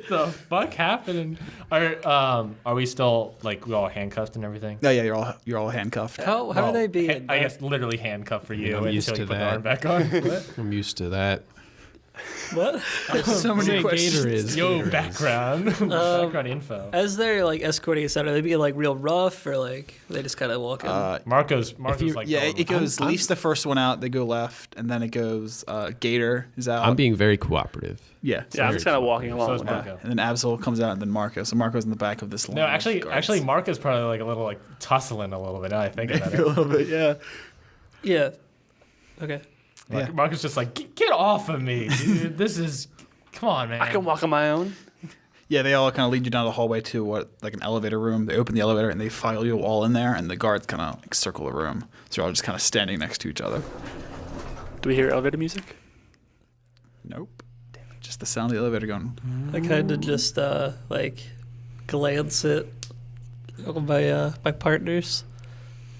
the fuck happened? Are we still we all handcuffed and everything? Yeah, you're all handcuffed. How are they being? I guess literally handcuffed for you I'm used until to you put the that. arm back on. What? I'm used to that. What? So many questions. Gator is. Yo, background. Background info. As they're like escorting us out, are they being like real rough or like they just kind of walk in? Marco's like Yeah, going it goes Leaf's the first one out. They go left, and then it goes Gator is out. I'm being very cooperative. Yeah. Yeah, I'm just kind of walking along. So is with that. Marco. And then Abzael comes out, and then Marco. So Marco's in the back of this line. No, of actually, guards. Marco's probably like a little like tussling a little bit. Now I think about a it. little bit, yeah. Yeah. Okay. Yeah. Marco's just like, get off of me, dude. This is, come on, man. I can walk on my own. Yeah, they all kind of lead you down the hallway to like an elevator room. They open the elevator and they file you all in there, and the guards kind of like circle the room. So you're all just kind of standing next to each other. Do we hear elevator music? Nope. Damn it. Just the sound of the elevator going. I kind of just like glance at my partners.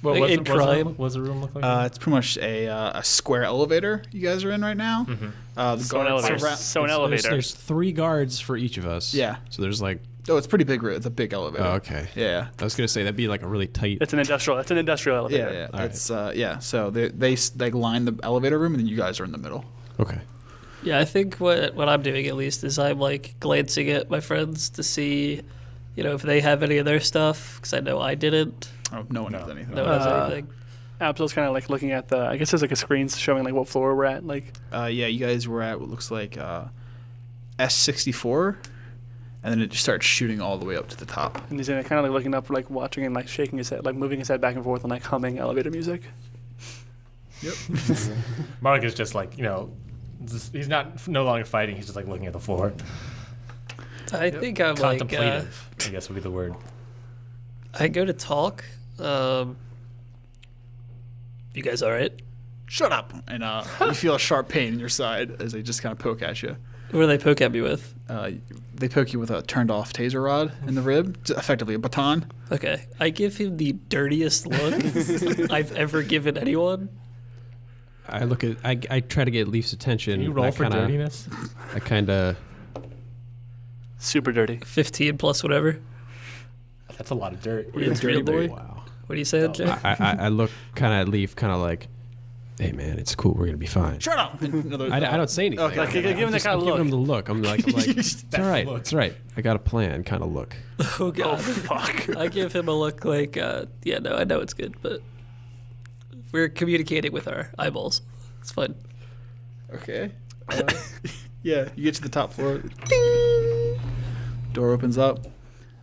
What, in crime. What's the room look like? It's pretty much a square elevator you guys are in right now. Mm-hmm. The So an guards elevator. around. So an There's, elevator. there's 3 guards for each of us. Yeah. So there's like. Oh, it's pretty big. It's a big elevator. Oh, okay. Yeah. I was gonna say that'd be like a really tight. It's an industrial. It's an industrial elevator. Yeah. All right. It's yeah. So they line the elevator room, and then you guys are in the middle. Okay. Yeah, I think what I'm doing at least is I'm like glancing at my friends to see, if they have any of their stuff, because I know I didn't. Oh, no one has anything. No one has anything. Abzael's kind of like looking at the. I guess there's like a screen showing like what floor we're at. Like. Yeah, you guys were at what looks like S64, and then it just starts shooting all the way up to the top. And he's kind of like looking up, like watching and like shaking his head, like moving his head back and forth and like humming elevator music. Yep. Mark is just like, he's no longer fighting. He's just like looking at the floor. I think I'm like Contemplative, I guess would be the word. I go to talk. You guys all right? Shut up! And you feel a sharp pain in your side as they just kind of poke at you. What do they poke at me with? They poke you with a turned-off taser rod in the rib, effectively a baton. Okay. I give him the dirtiest look I've ever given anyone. I look at. I try to get Leaf's attention. Can you roll I for kinda, dirtiness? I kind of. Super dirty. 15 plus whatever. That's a lot of dirt. It's real dirty. Wow. What are you saying, Jay? I look kind of at Leaf, kind of like, hey man, it's cool. We're gonna be fine. Shut up! I don't say anything. Okay. Like give him the kind of Giving him the look. look. I'm like, it's all right. It's all right. I got a plan. Kind of look. Oh god. Oh fuck. I give him a look like, yeah, no, I know it's good, but we're communicating with our eyeballs. It's fun. Okay. Yeah, you get to the top floor. Ding! Door opens up.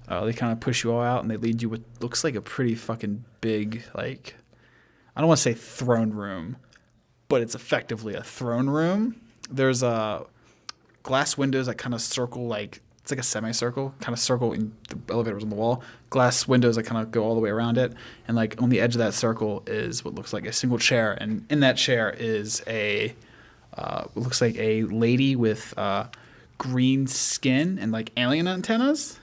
They kind of push you all out, and they lead you with looks like a pretty fucking big, like, I don't want to say throne room, but it's effectively a throne room. There's glass windows that kind of circle, like, it's like a semicircle, kind of circle in the elevators on the wall. Glass windows that kind of go all the way around it. And, like, on the edge of that circle is what looks like a single chair. And in that chair is what looks like a lady with green skin and, like, alien antennas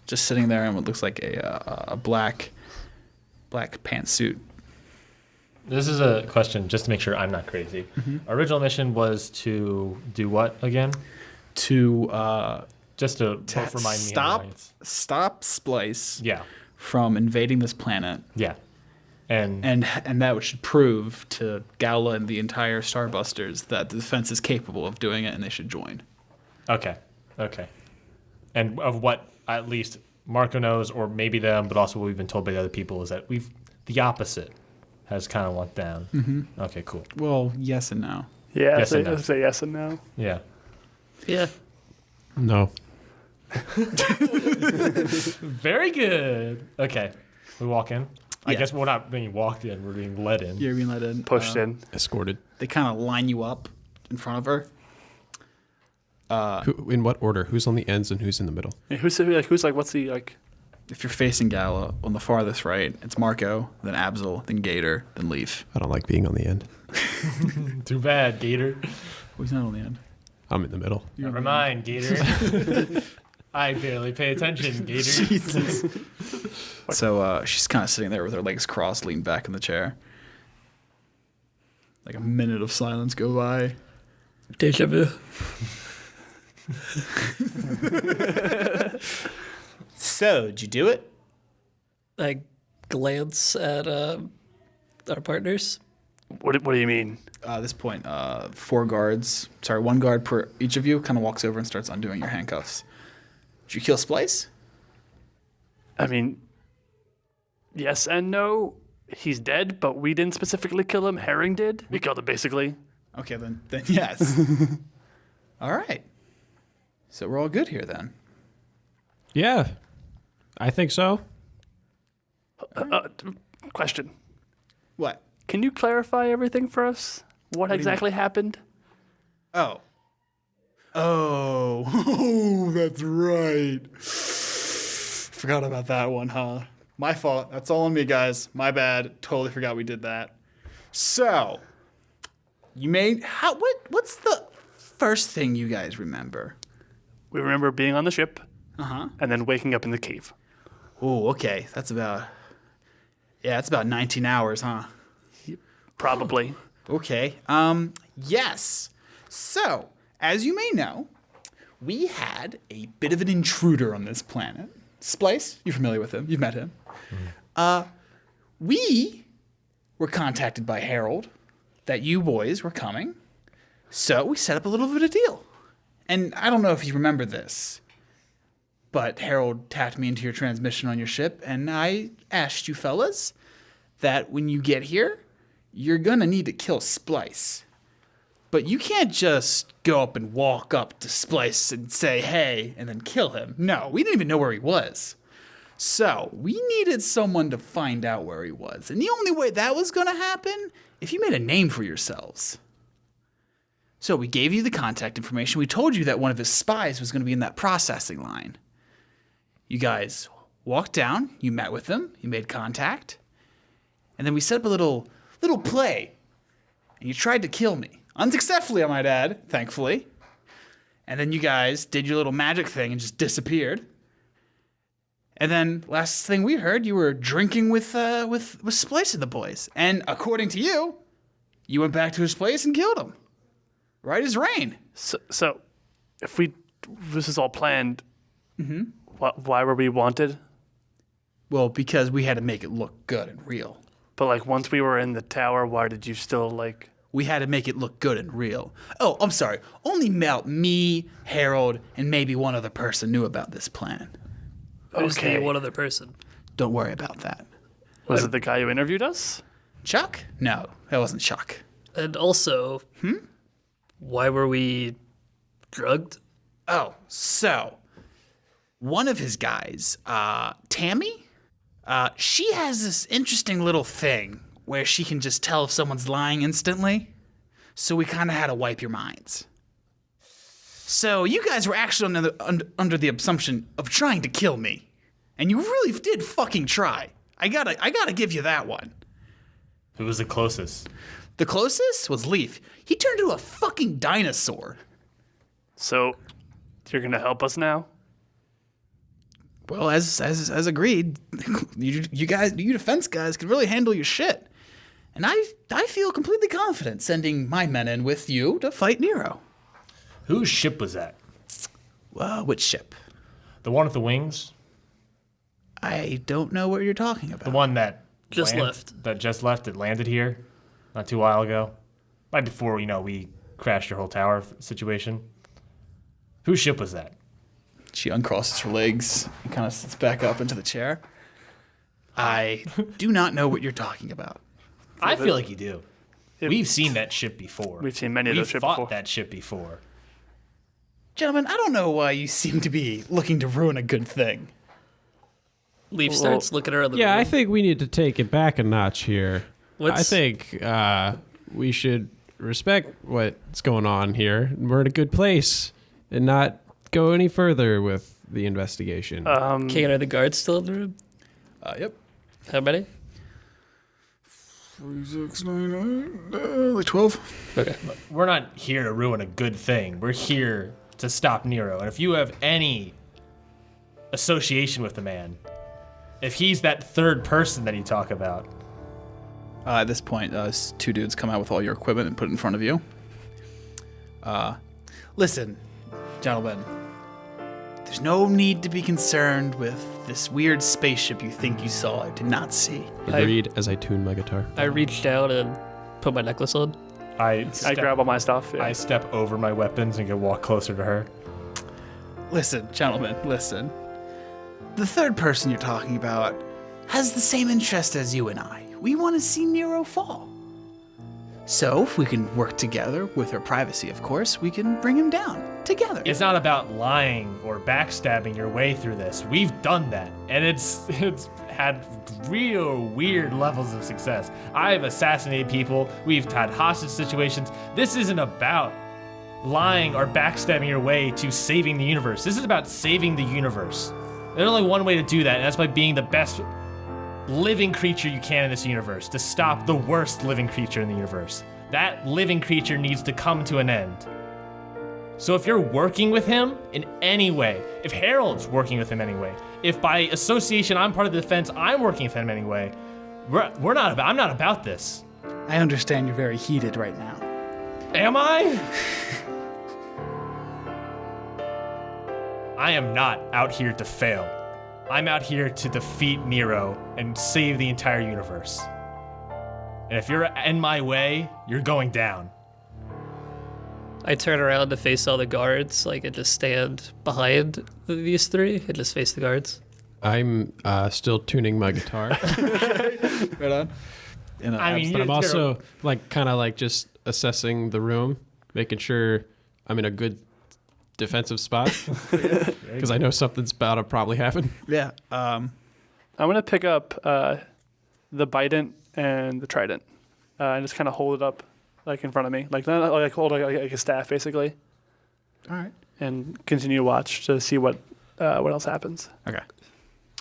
just sitting there in what looks like a black pantsuit. This is a question just to make sure I'm not crazy. Original mission was to do what again? To Just to both remind me. Stop Splice. Yeah. From invading this planet. Yeah. And that should prove to Gala and the entire Starbusters that the defense is capable of doing it, and they should join. Okay. And of what at least Marco knows, or maybe them, but also what we've been told by the other people, is that the opposite has kind of went down. Mm-hmm. Okay, cool. Well, yes and no. Yeah, Yes and no. say yes and no. Yeah. Yeah. No. Very good. Okay. We walk in. I Yeah. guess we're not being walked in. We're being led in. You're being let in. Pushed in. Escorted. They kind of line you up in front of her. Who, in what order? Who's on the ends and who's in the middle? Yeah, who's like what's the like? If you're facing Gala, on the farthest right, it's Marco, then Abzael, then Gator, then Leaf. I don't like being on the end. Too bad, Gator. Oh, he's not on the end. I'm in the middle. Never mind, Gator. I barely pay attention, Gator. Jesus. So she's kind of sitting there with her legs crossed, leaned back in the chair. Like a minute of silence go by. Deja vu. So, did you do it? I glance at our partners. What do you mean? At this point, 4 guards, sorry, 1 guard per each of you kind of walks over and starts undoing your handcuffs. Did you kill Splice? I mean, yes and no. He's dead, but we didn't specifically kill him. Herring did. We killed him, basically. Okay, then yes. All right. So we're all good here then. Yeah, I think so. Question. What? Can you clarify everything for us? What exactly happened? Oh, that's right. Forgot about that one, huh? My fault. That's all on me, guys. My bad. Totally forgot we did that. So, what's the first thing you guys remember? We remember being on the ship. Uh-huh. And then waking up in the cave. Oh, okay. That's about 19 hours, huh? Probably. Okay. Yes. So, as you may know, we had a bit of an intruder on this planet. Splice, you're familiar with him. You've met him. We were contacted by Harold that you boys were coming. So we set up a little bit of a deal. And I don't know if you remember this, but Harold tapped me into your transmission on your ship, and I asked you fellas that when you get here, you're gonna need to kill Splice. But you can't just go up and walk up to Splice and say, hey, and then kill him. No, we didn't even know where he was. So we needed someone to find out where he was. And the only way that was gonna happen, if you made a name for yourselves. So we gave you the contact information. We told you that one of his spies was gonna be in that processing line. You guys walked down, you met with him, you made contact, and then we set up a little play, and you tried to kill me. Unsuccessfully, I might add, thankfully. And then you guys did your little magic thing and just disappeared. And then last thing we heard, you were drinking with Splice and the boys. And according to you, you went back to his place and killed him. Right as rain. So if this is all planned, why were we wanted? Well, because we had to make it look good and real. But like once we were in the tower, why did you still like... We had to make it look good and real. Oh, I'm sorry. Only me, Harold, and maybe one other person knew about this plan. Who's the one other person? Don't worry about that. Was it the guy who interviewed us? Chuck? No, that wasn't Chuck. And also, why were we drugged? Oh, so one of his guys, Tammy, she has this interesting little thing where she can just tell if someone's lying instantly. So we kind of had to wipe your minds. So you guys were actually under the assumption of trying to kill me. And you really did fucking try. I gotta give you that one. Who was the closest? The closest was Leaf. He turned into a fucking dinosaur. So you're gonna help us now? Well, as agreed, you defense guys can really handle your shit. And I feel completely confident sending my men in with you to fight Nero. Whose ship was that? Which ship? The one with the wings? I don't know what you're talking about. The one that just left. That landed here not too while ago? Right before, we crashed your whole tower situation. Whose ship was that? She uncrosses her legs and kind of sits back up into the chair. I do not know what you're talking about. I feel like you do. We've seen that ship before. We've seen many of those ships before. We've fought that ship before. Gentlemen, I don't know why you seem to be looking to ruin a good thing. Leaf starts looking around the room. Yeah, I think we need to take it back a notch here. I think we should respect what's going on here. We're in a good place and not go any further with the investigation. King, are the guards still in the room? Yep. How many? 46, 99, like 12. Okay. We're not here to ruin a good thing. We're here to stop Nero. And if you have any association with the man, if he's that third person that you talk about. At this point, 2 dudes come out with all your equipment and put it in front of you. Listen, gentlemen. There's no need to be concerned with this weird spaceship you think you saw. I did not see. Agreed, as I tune my guitar. I reached out and put my necklace on. I grab all my stuff. Yeah. I step over my weapons and go walk closer to her. Listen, gentlemen, listen. The third person you're talking about has the same interest as you and I. We want to see Nero fall. So, if we can work together, with our privacy, of course, we can bring him down together. It's not about lying or backstabbing your way through this. We've done that, and it's had real weird levels of success. I've assassinated people. We've had hostage situations. This isn't about lying or backstabbing your way to saving the universe. This is about saving the universe. There's only one way to do that, and that's by being the best living creature you can in this universe, to stop the worst living creature in the universe. That living creature needs to come to an end. So if you're working with him in any way, if Harold's working with him anyway, if by association I'm part of the defense, I'm working with him anyway, I'm not about this. I understand you're very heated right now. Am I? I am not out here to fail. I'm out here to defeat Nero and save the entire universe. And if you're in my way, you're going down. I turn around to face all the guards, like, and just stand behind these three and just face the guards. I'm still tuning my guitar. Right on. But I'm also kind of just assessing the room, making sure I'm in a good defensive spot because I know something's about to probably happen. Yeah. I'm gonna pick up the bident and the trident and just kind of hold it up in front of me, hold like a staff basically. All right. And continue to watch to see what else happens. Okay.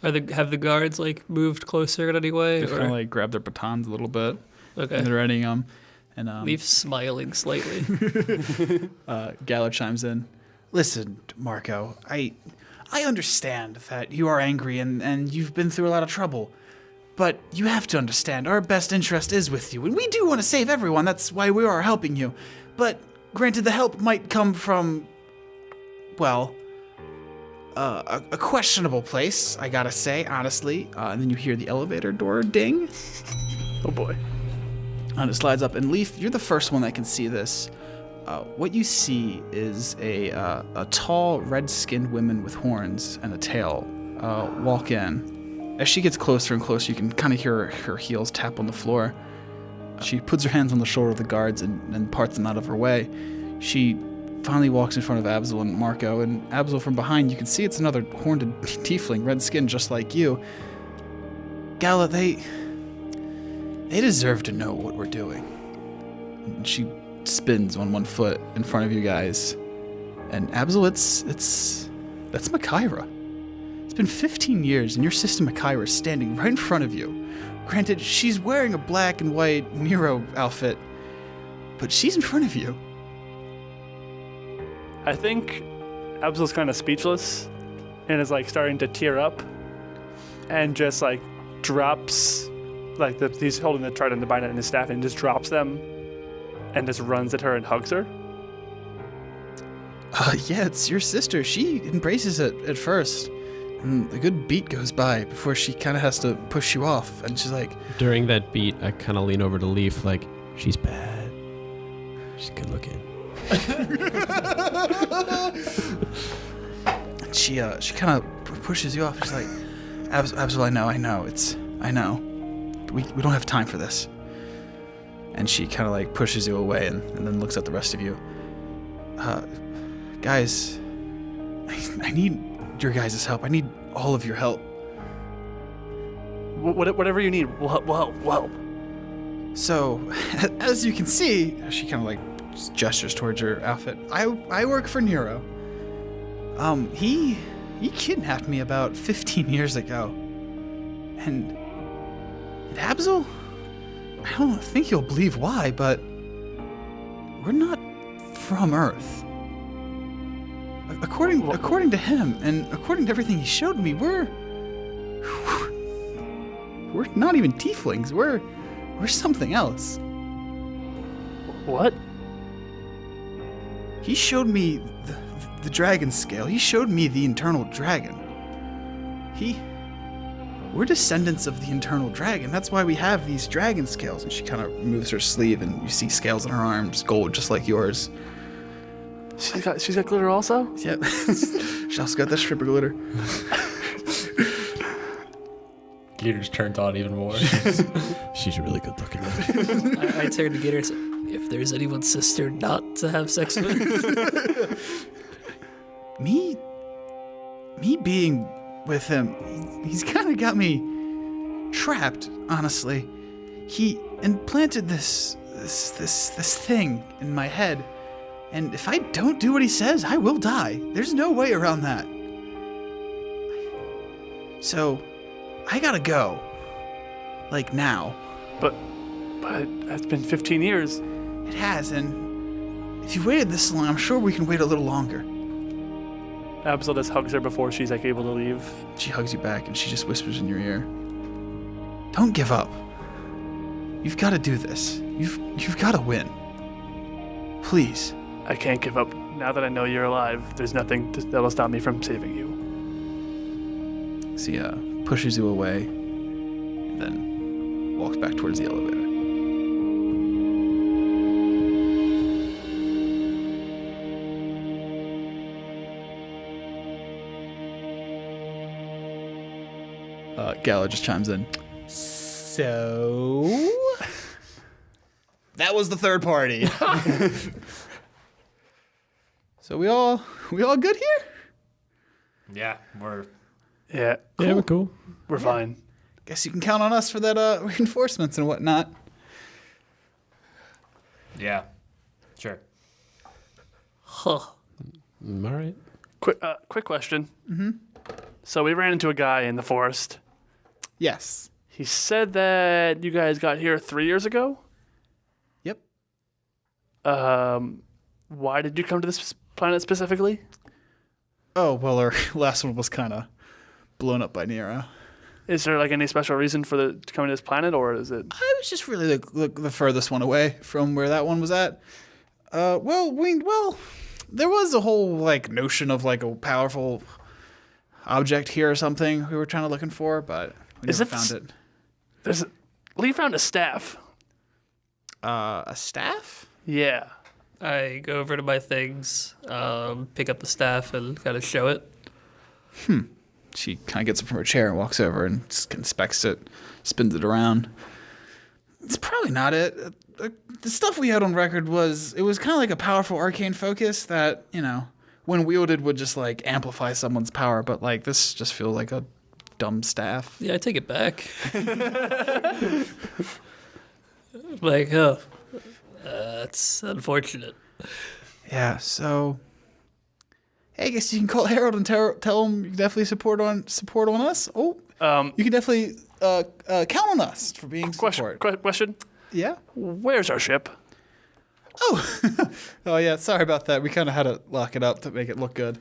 Have the guards moved closer in any way? Just kind of grab their batons a little bit. Okay. And they're readying them. And Leaf smiling slightly. Gallo chimes in. Listen, Marco, I understand that you are angry and you've been through a lot of trouble. But you have to understand, our best interest is with you. And we do want to save everyone. That's why we are helping you. But granted, the help might come from, well, a questionable place, I gotta say, honestly. And then you hear the elevator door ding. Oh, boy. And it slides up. And Leaf, you're the first one that can see this. What you see is a tall, red-skinned woman with horns and a tail walk in. As she gets closer and closer, you can kind of hear her heels tap on the floor. She puts her hands on the shoulder of the guards and parts them out of her way. She finally walks in front of Abzael and Marco, and Abzael from behind, you can see it's another horned tiefling, red skin just like you. Gala, they deserve to know what we're doing. And she spins on one foot in front of you guys. And Abzael, that's Makaira. It's been 15 years and your sister Makaira is standing right in front of you. Granted, she's wearing a black and white Nero outfit, but she's in front of you. I think Abzael's kind of speechless and is starting to tear up and just drops he's holding the trident and the bident in his staff and just drops them and just runs at her and hugs her. Yeah, it's your sister. She embraces it at first. And a good beat goes by before she kind of has to push you off. And she's like... During that beat, I kind of lean over to Leaf she's bad. She's good looking. She kind of pushes you off. She's like, Abzael, I know. I know. We don't have time for this. And she kind of pushes you away and then looks at the rest of you. Guys, I need your guys' help. I need all of your help. Whatever you need, we'll help. So, as you can see, she kind of just gestures towards your outfit. I work for Nero. He kidnapped me about 15 years ago. And Abzael, I don't think you'll believe why, but we're not from Earth. According to him, and according to everything he showed me, we're not even tieflings. We're something else. What? He showed me the dragon scale. He showed me the internal dragon. we're descendants of the internal dragon. That's why we have these dragon scales. And she kind of moves her sleeve, and you see scales on her arms, gold, just like yours. She's got glitter also? Yep. She also got that stripper glitter. Gator's turned on even more. She's really good looking. I turned to Gator and said, if there's anyone's sister not to have sex with. Me being with him, he's kind of got me trapped, honestly. He implanted this thing in my head, and if I don't do what he says, I will die. There's no way around that. So, I gotta go. Like now. But that's been 15 years. It has, and if you waited this long, I'm sure we can wait a little longer. Abzael just hugs her before she's like able to leave. She hugs you back, and she just whispers in your ear, "Don't give up. You've got to do this. You've got to win. Please." I can't give up. Now that I know you're alive, there's nothing that'll stop me from saving you. So he pushes you away, and then walks back towards the elevator. Gala just chimes in. So that was the third party. So we all good here? Yeah, we're Yeah. Yeah, we're cool. We're fine. Guess you can count on us for that reinforcements and whatnot. yeah, sure. Huh. All right. Quick question. Mm-hmm. So we ran into a guy in the forest. Yes. He said that you guys got here 3 years ago. Yep. Why did you come to this planet specifically? Oh, well, our last one was kind of blown up by Nero. Is there like any special reason for coming to this planet, or is it? I was just really the furthest one away from where that one was at. Well, there was a whole like notion of like a powerful object here or something we were trying to looking for, but we never found it. Lee found a staff. A staff? Yeah. I go over to my things, pick up the staff, and kind of show it. She kind of gets up from her chair and walks over and just inspects it, spins it around. It's probably not it. The stuff we had on record was kind of like a powerful arcane focus that, when wielded would just like amplify someone's power, but like this just feels like a dumb staff. Yeah, I take it back. Like, oh, that's unfortunate. Yeah, so hey, I guess you can call Harold and tell him you can definitely support on us. Oh, you can definitely count on us for being support. Question. Yeah. Where's our ship? Oh, oh yeah. Sorry about that. We kind of had to lock it up to make it look good.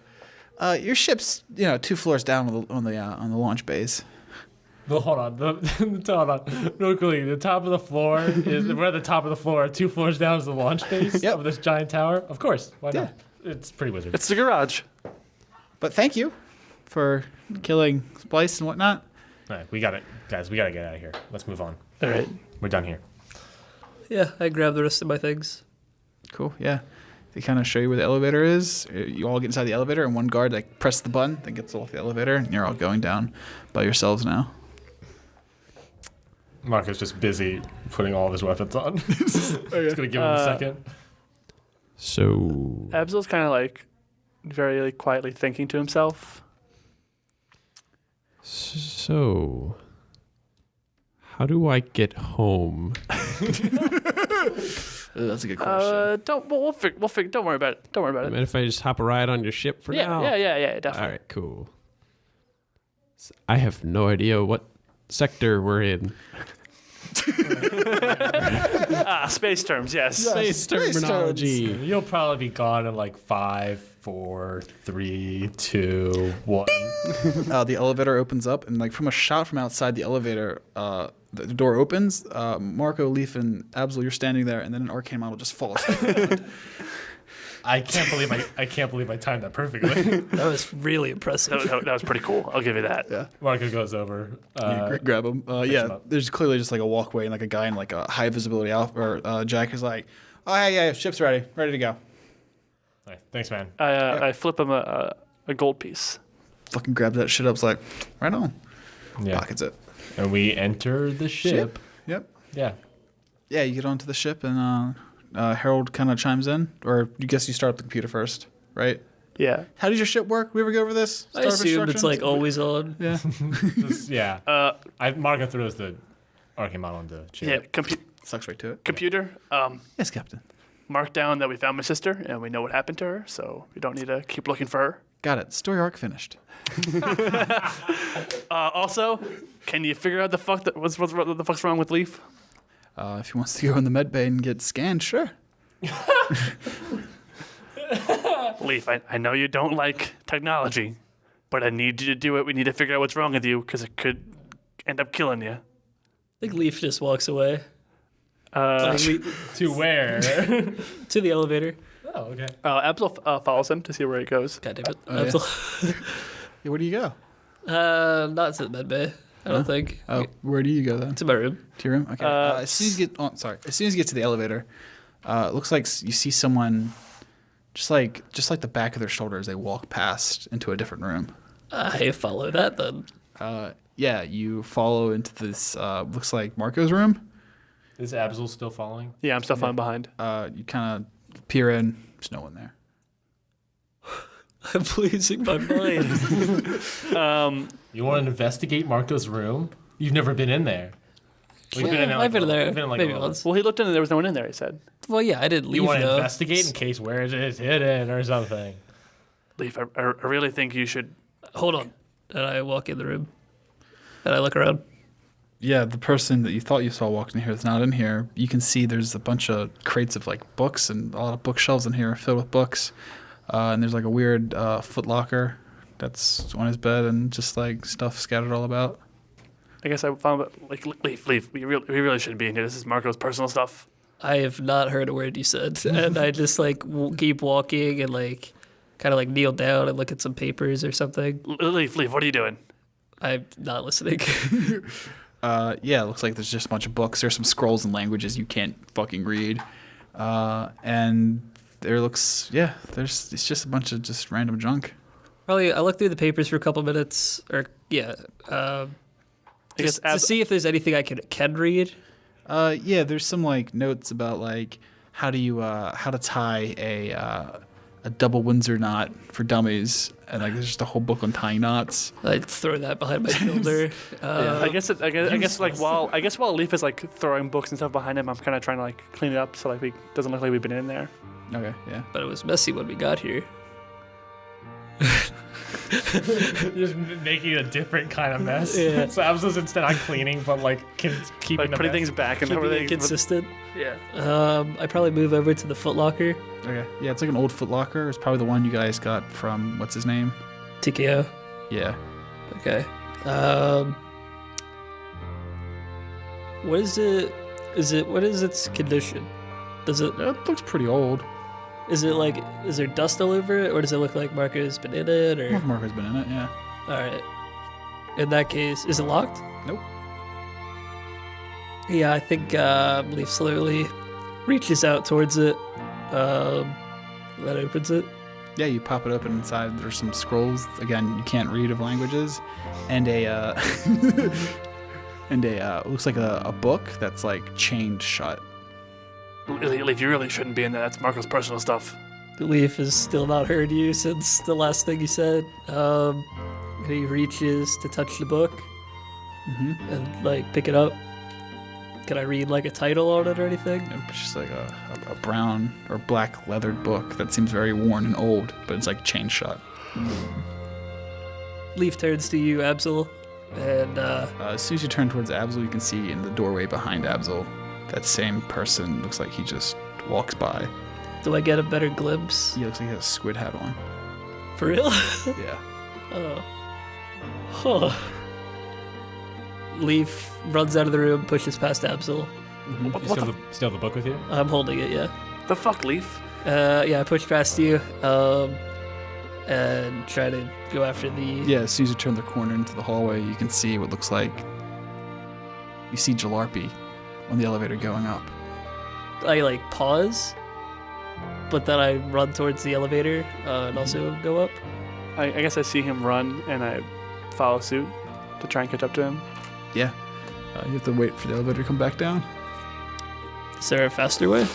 Your ship's 2 floors down on the launch bays. Well, hold on, hold on, real quickly. The top of the floor we're at the top of the floor. 2 floors down is the launch base of this giant tower. Of course, why not? It's pretty wizard. It's the garage. But thank you for killing Splice and whatnot. All right, we got it, guys. We gotta get out of here. Let's move on. All right, we're done here. Yeah, I grab the rest of my things. Cool. Yeah. They kind of show you where the elevator is. You all get inside the elevator, and one guard presses the button, then gets off the elevator, and you're all going down by yourselves now. Mark is just busy putting all of his weapons on. Just gonna give him a second. So Abzael's kind of like very like, quietly thinking to himself. So how do I get home? That's a good question. Don't worry about it. Don't worry about I it. mean, if I just hop a ride on your ship for now? Yeah, definitely. All right, cool. I have no idea what sector we're in. Space terms, yes. Space terminology. You'll probably be gone in like 5, 4, 3, 2, 1. The elevator opens up, and like from a shot from outside the elevator, the door opens. Marco, Leaf, and Abzael, you're standing there, and then an arcane model just falls. I can't believe I timed that perfectly. That was really impressive. That was pretty cool. I'll give you that. Yeah. Marco goes over. You grab him. Yeah, up. there's clearly just like a walkway and like a guy in like a high visibility outfit. Or Jack is like, oh yeah, ship's ready to go. Right, thanks, man. I flip him a gold piece. Fucking grabs that shit up. It's like, right on. Yeah. Pockets it. And we enter the ship. Yep. Yeah. Yeah, you get onto the ship and Harold kind of chimes in, or you guess you start up the computer first, right? Yeah. How does your ship work? We ever go over this? I assume it's like always on. Yeah. Yeah. Marco throws the arcane model into the ship. Yeah. Sucks right to it. Computer. Yes, Captain. Mark down that we found my sister and we know what happened to her, so we don't need to keep looking for her. Got it. Story arc finished. Also, can you figure out what the fuck's wrong with Leaf? If he wants to go in the med bay and get scanned, sure. Leaf, I know you don't like technology, but I need you to do it. We need to figure out what's wrong with you because it could end up killing you. I think Leaf just walks away. To where? To the elevator. Oh, okay. Abzael follows him to see where he goes. God damn it. Oh, yeah. Yeah, where do you go? Not to the med bay. I don't think. Oh, where do you go then? To my room. To your room? Okay. As soon as you get, as soon as you get to the elevator, it looks like you see someone, just like the back of their shoulder as they walk past into a different room. I follow that then. Yeah, you follow into this. Looks like Marco's room. Is Abzael still following? Yeah, I'm still falling behind. You kind of peer in. There's no one there. I'm losing my mind. You want to investigate Marco's room? You've never been in there. I've been in there. You've been in like Maybe a- once. Well, he looked in and there was no one in there, he said. Well, yeah, I didn't leave. You want to though. investigate in case where it is hidden or something. Leaf, I really think you should... Hold on. And I walk in the room. And I look around. Yeah, the person that you thought you saw walking in here is not in here. You can see there's a bunch of crates of like books and a lot of bookshelves in here filled with books. And there's like a weird foot locker that's on his bed and just like stuff scattered all about. I guess I found like Leaf. We really shouldn't be in here. This is Marco's personal stuff. I have not heard a word you said. And I just like keep walking and like kind of like kneel down and look at some papers or something. Leaf, what are you doing? I'm not listening. Yeah, it looks like there's just a bunch of books. There's some scrolls and languages you can't fucking read. And there looks, it's just a bunch of just random junk. Probably I look through the papers for a couple minutes, or just to see if there's anything I can read. Yeah, there's some like notes about like how to tie a double Windsor knot for dummies, and like there's just a whole book on tying knots. I throw that behind my shoulder. I guess while Leaf is like throwing books and stuff behind him, I'm kind of trying to like clean it up so like we doesn't look like we've been in there. Okay, yeah. But it was messy when we got here. Just making a different kind of mess. Yeah. So Abzael's instead on cleaning, but like keeping Like the putting mess. things back and Keeping everything. it consistent. Yeah. I probably move over to the Foot Locker. Okay. Yeah, it's like an old Foot Locker. It's probably the one you guys got from what's his name? TKO. Yeah. Okay. What is it? What is its condition? Does it? It looks pretty old. Is it like? Is there dust all over it, or does it look like Marco's been in it? Or Marco's been in it, yeah. all right. In that case, is it locked? Nope. Yeah, I think Leaf slowly reaches out towards it. That opens it. Yeah, you pop it open inside. There's some scrolls. Again, you can't read of languages, and looks like a book that's like chained shut. Leaf, you really shouldn't be in there. That's Marco's personal stuff. Leaf has still not heard you since the last thing you said. He reaches to touch the book and like pick it up. Can I read like a title on it or anything? It's just like a brown or black leathered book that seems very worn and old, but it's like chained shut. Leaf turns to you, Abzael, and as soon as you turn towards Abzael, you can see in the doorway behind Abzael, that same person looks like he just walks by. do I get a better glimpse? He looks like he has a squid hat on. For real? Yeah. Oh. Huh. Leaf runs out of the room, pushes past Abzael. You still have the book with you? I'm holding it, yeah. The fuck, Leaf? Yeah, I push past you, and try to go after the. Yeah, as soon as you turn the corner into the hallway, you can see what looks like. You see Jalarpy on the elevator going up. I pause, but then I run towards the elevator and also go up. I guess I see him run, and I follow suit to try and catch up to him. Yeah. You have to wait for the elevator to come back down. Is there a faster way?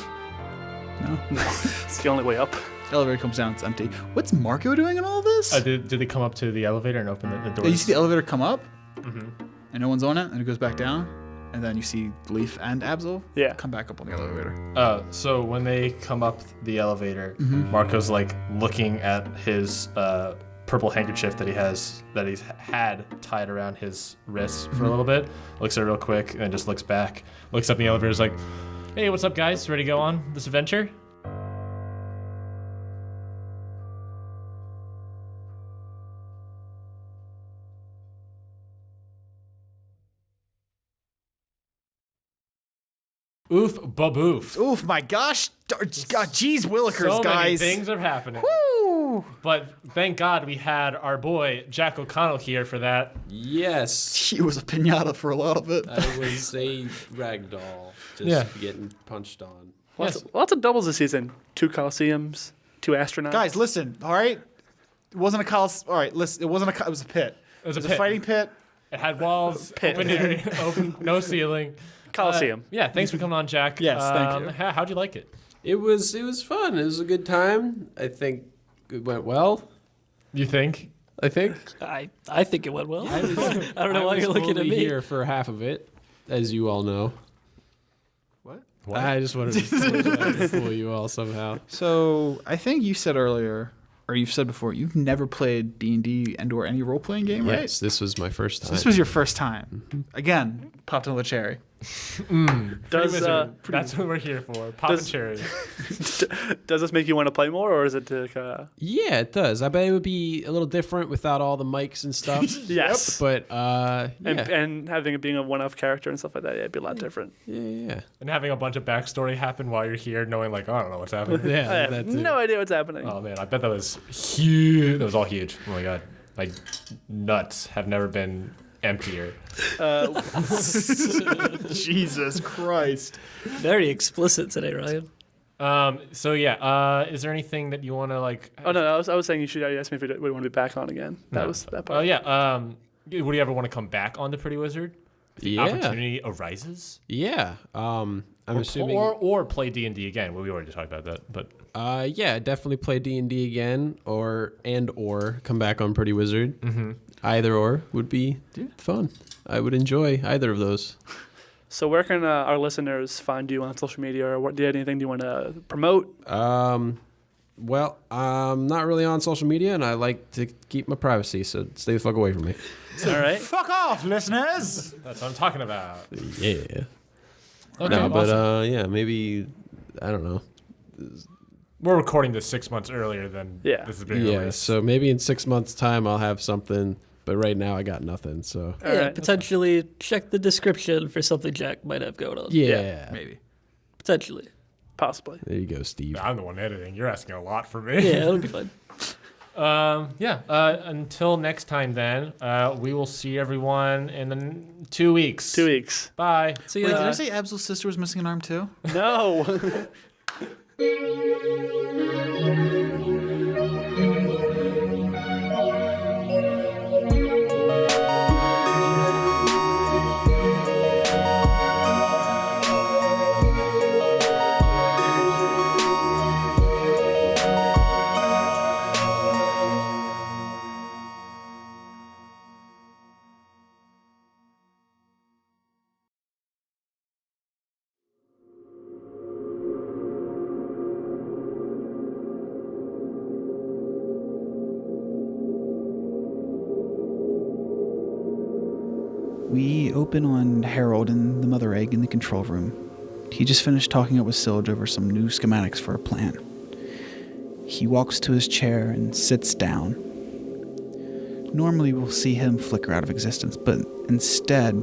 No. It's the only way up. The elevator comes down, it's empty. What's Marco doing in all this? Did they come up to the elevator and open the door? Yeah, you see the elevator come up, Mm-hmm. and no one's on it, and it goes back down, and then you see Leaf and Abzael come back up on the elevator. So when they come up the elevator, Mhm. Marco's looking at his purple handkerchief that he's had tied around his wrist for a little bit. Looks at it real quick and then just looks back. Looks up in the elevator. Is like, "Hey, what's up, guys? Ready to go on this adventure?" Oof, baboof. Oof, my gosh. God, jeez, Willikers, So guys. many things are happening. Woo! But thank God we had our boy Jack O'Connell here for that. Yes. He was a pinata for a lot of it. I was a ragdoll, just getting punched on. Lots of doubles this season. 2 Coliseums, 2 astronauts. Guys, listen, all right? It wasn't a Coliseum. All right, listen, it wasn't it was a pit. It was a a pit. fighting pit. It had walls, Pit. open area, open, no ceiling. Coliseum. Yeah, thanks for coming on, Jack. Yes, thank you. How'd you like it? It was fun. It was a good time. I think it went well. You think? I think. I think it went well. I don't know why you're looking at only me. here for half of it, as you all know. What? I just wanted to fool you all somehow. So, I think you said earlier, or you've said before, you've never played D&D and/or any role-playing game, right? Yes, this was my first time. So this was your first time. Again, popped another cherry. Does That's what we're here for. Pop cherry. does this make you want to play more, or is it to? Yeah, it does. I bet it would be a little different without all the mics and stuff. Yes. But And having it being a one-off character and stuff like that, yeah, it'd be a lot different. yeah. And having a bunch of backstory happen while you're here, knowing I don't know what's happening. I Yeah, have that's it. no idea what's happening. Oh man, I bet that was huge. That was all huge. Oh my god, my nuts have never been emptier. Jesus Christ. Very explicit today, Ryan. So yeah, is there anything that you want to like? Oh no, I was saying you should ask me if we want to be back on again. That was that part. Oh yeah. Would you ever want to come back on the Pretty Wizard? Yeah. Opportunity arises. Yeah. I'm assuming. Or play D&D again. Well, we already talked about that, but Yeah, definitely play D&D again, or come back on Pretty Wizard. Mm-hmm. Either or would be fun. I would enjoy either of those. So where can our listeners find you on social media, or do you have anything you want to promote? Well, I'm not really on social media, and I like to keep my privacy, so stay the fuck away from me. All right. Fuck off, listeners! that's what I'm talking about. Yeah. Okay, No, but awesome. yeah, maybe I don't know. We're recording this 6 months earlier than this is being Yeah, released. so maybe in 6 months' time I'll have something, but right now I got nothing. So All Yeah, right. potentially check the description for something Jack might have going on. yeah, Maybe. Potentially. Possibly. there you go, Steve. I'm the one editing. You're asking a lot from me. Yeah, it'll be fun. Until next time, then, we will see everyone in 2 weeks. 2 weeks. Bye. So Wait, yeah, did I say Abzael's sister was missing an arm too? No. We open on Harold and the Mother Egg in the control room. He just finished talking up with Silge over some new schematics for a plan. He walks to his chair and sits down. Normally we'll see him flicker out of existence, but instead,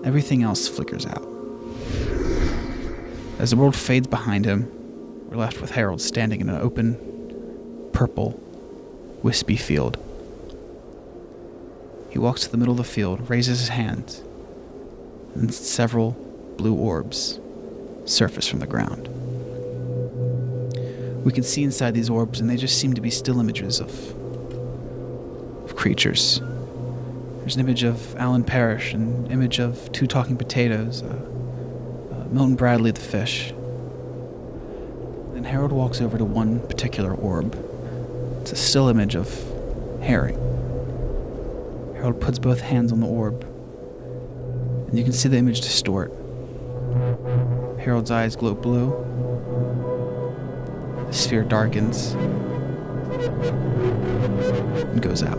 everything else flickers out. As the world fades behind him, we're You're left with Harold standing in an open, purple, wispy field. He walks to the middle of the field, raises his hand, and several blue orbs surface from the ground. We can see inside these orbs, and they just seem to be still images of creatures. There's an image of Alan Parrish, an image of two talking potatoes, Milton Bradley the fish. And Harold walks over to one particular orb. It's a still image of Harry. Harold puts both hands on the orb, and you can see the image distort. Harold's eyes glow blue. The sphere darkens and goes out.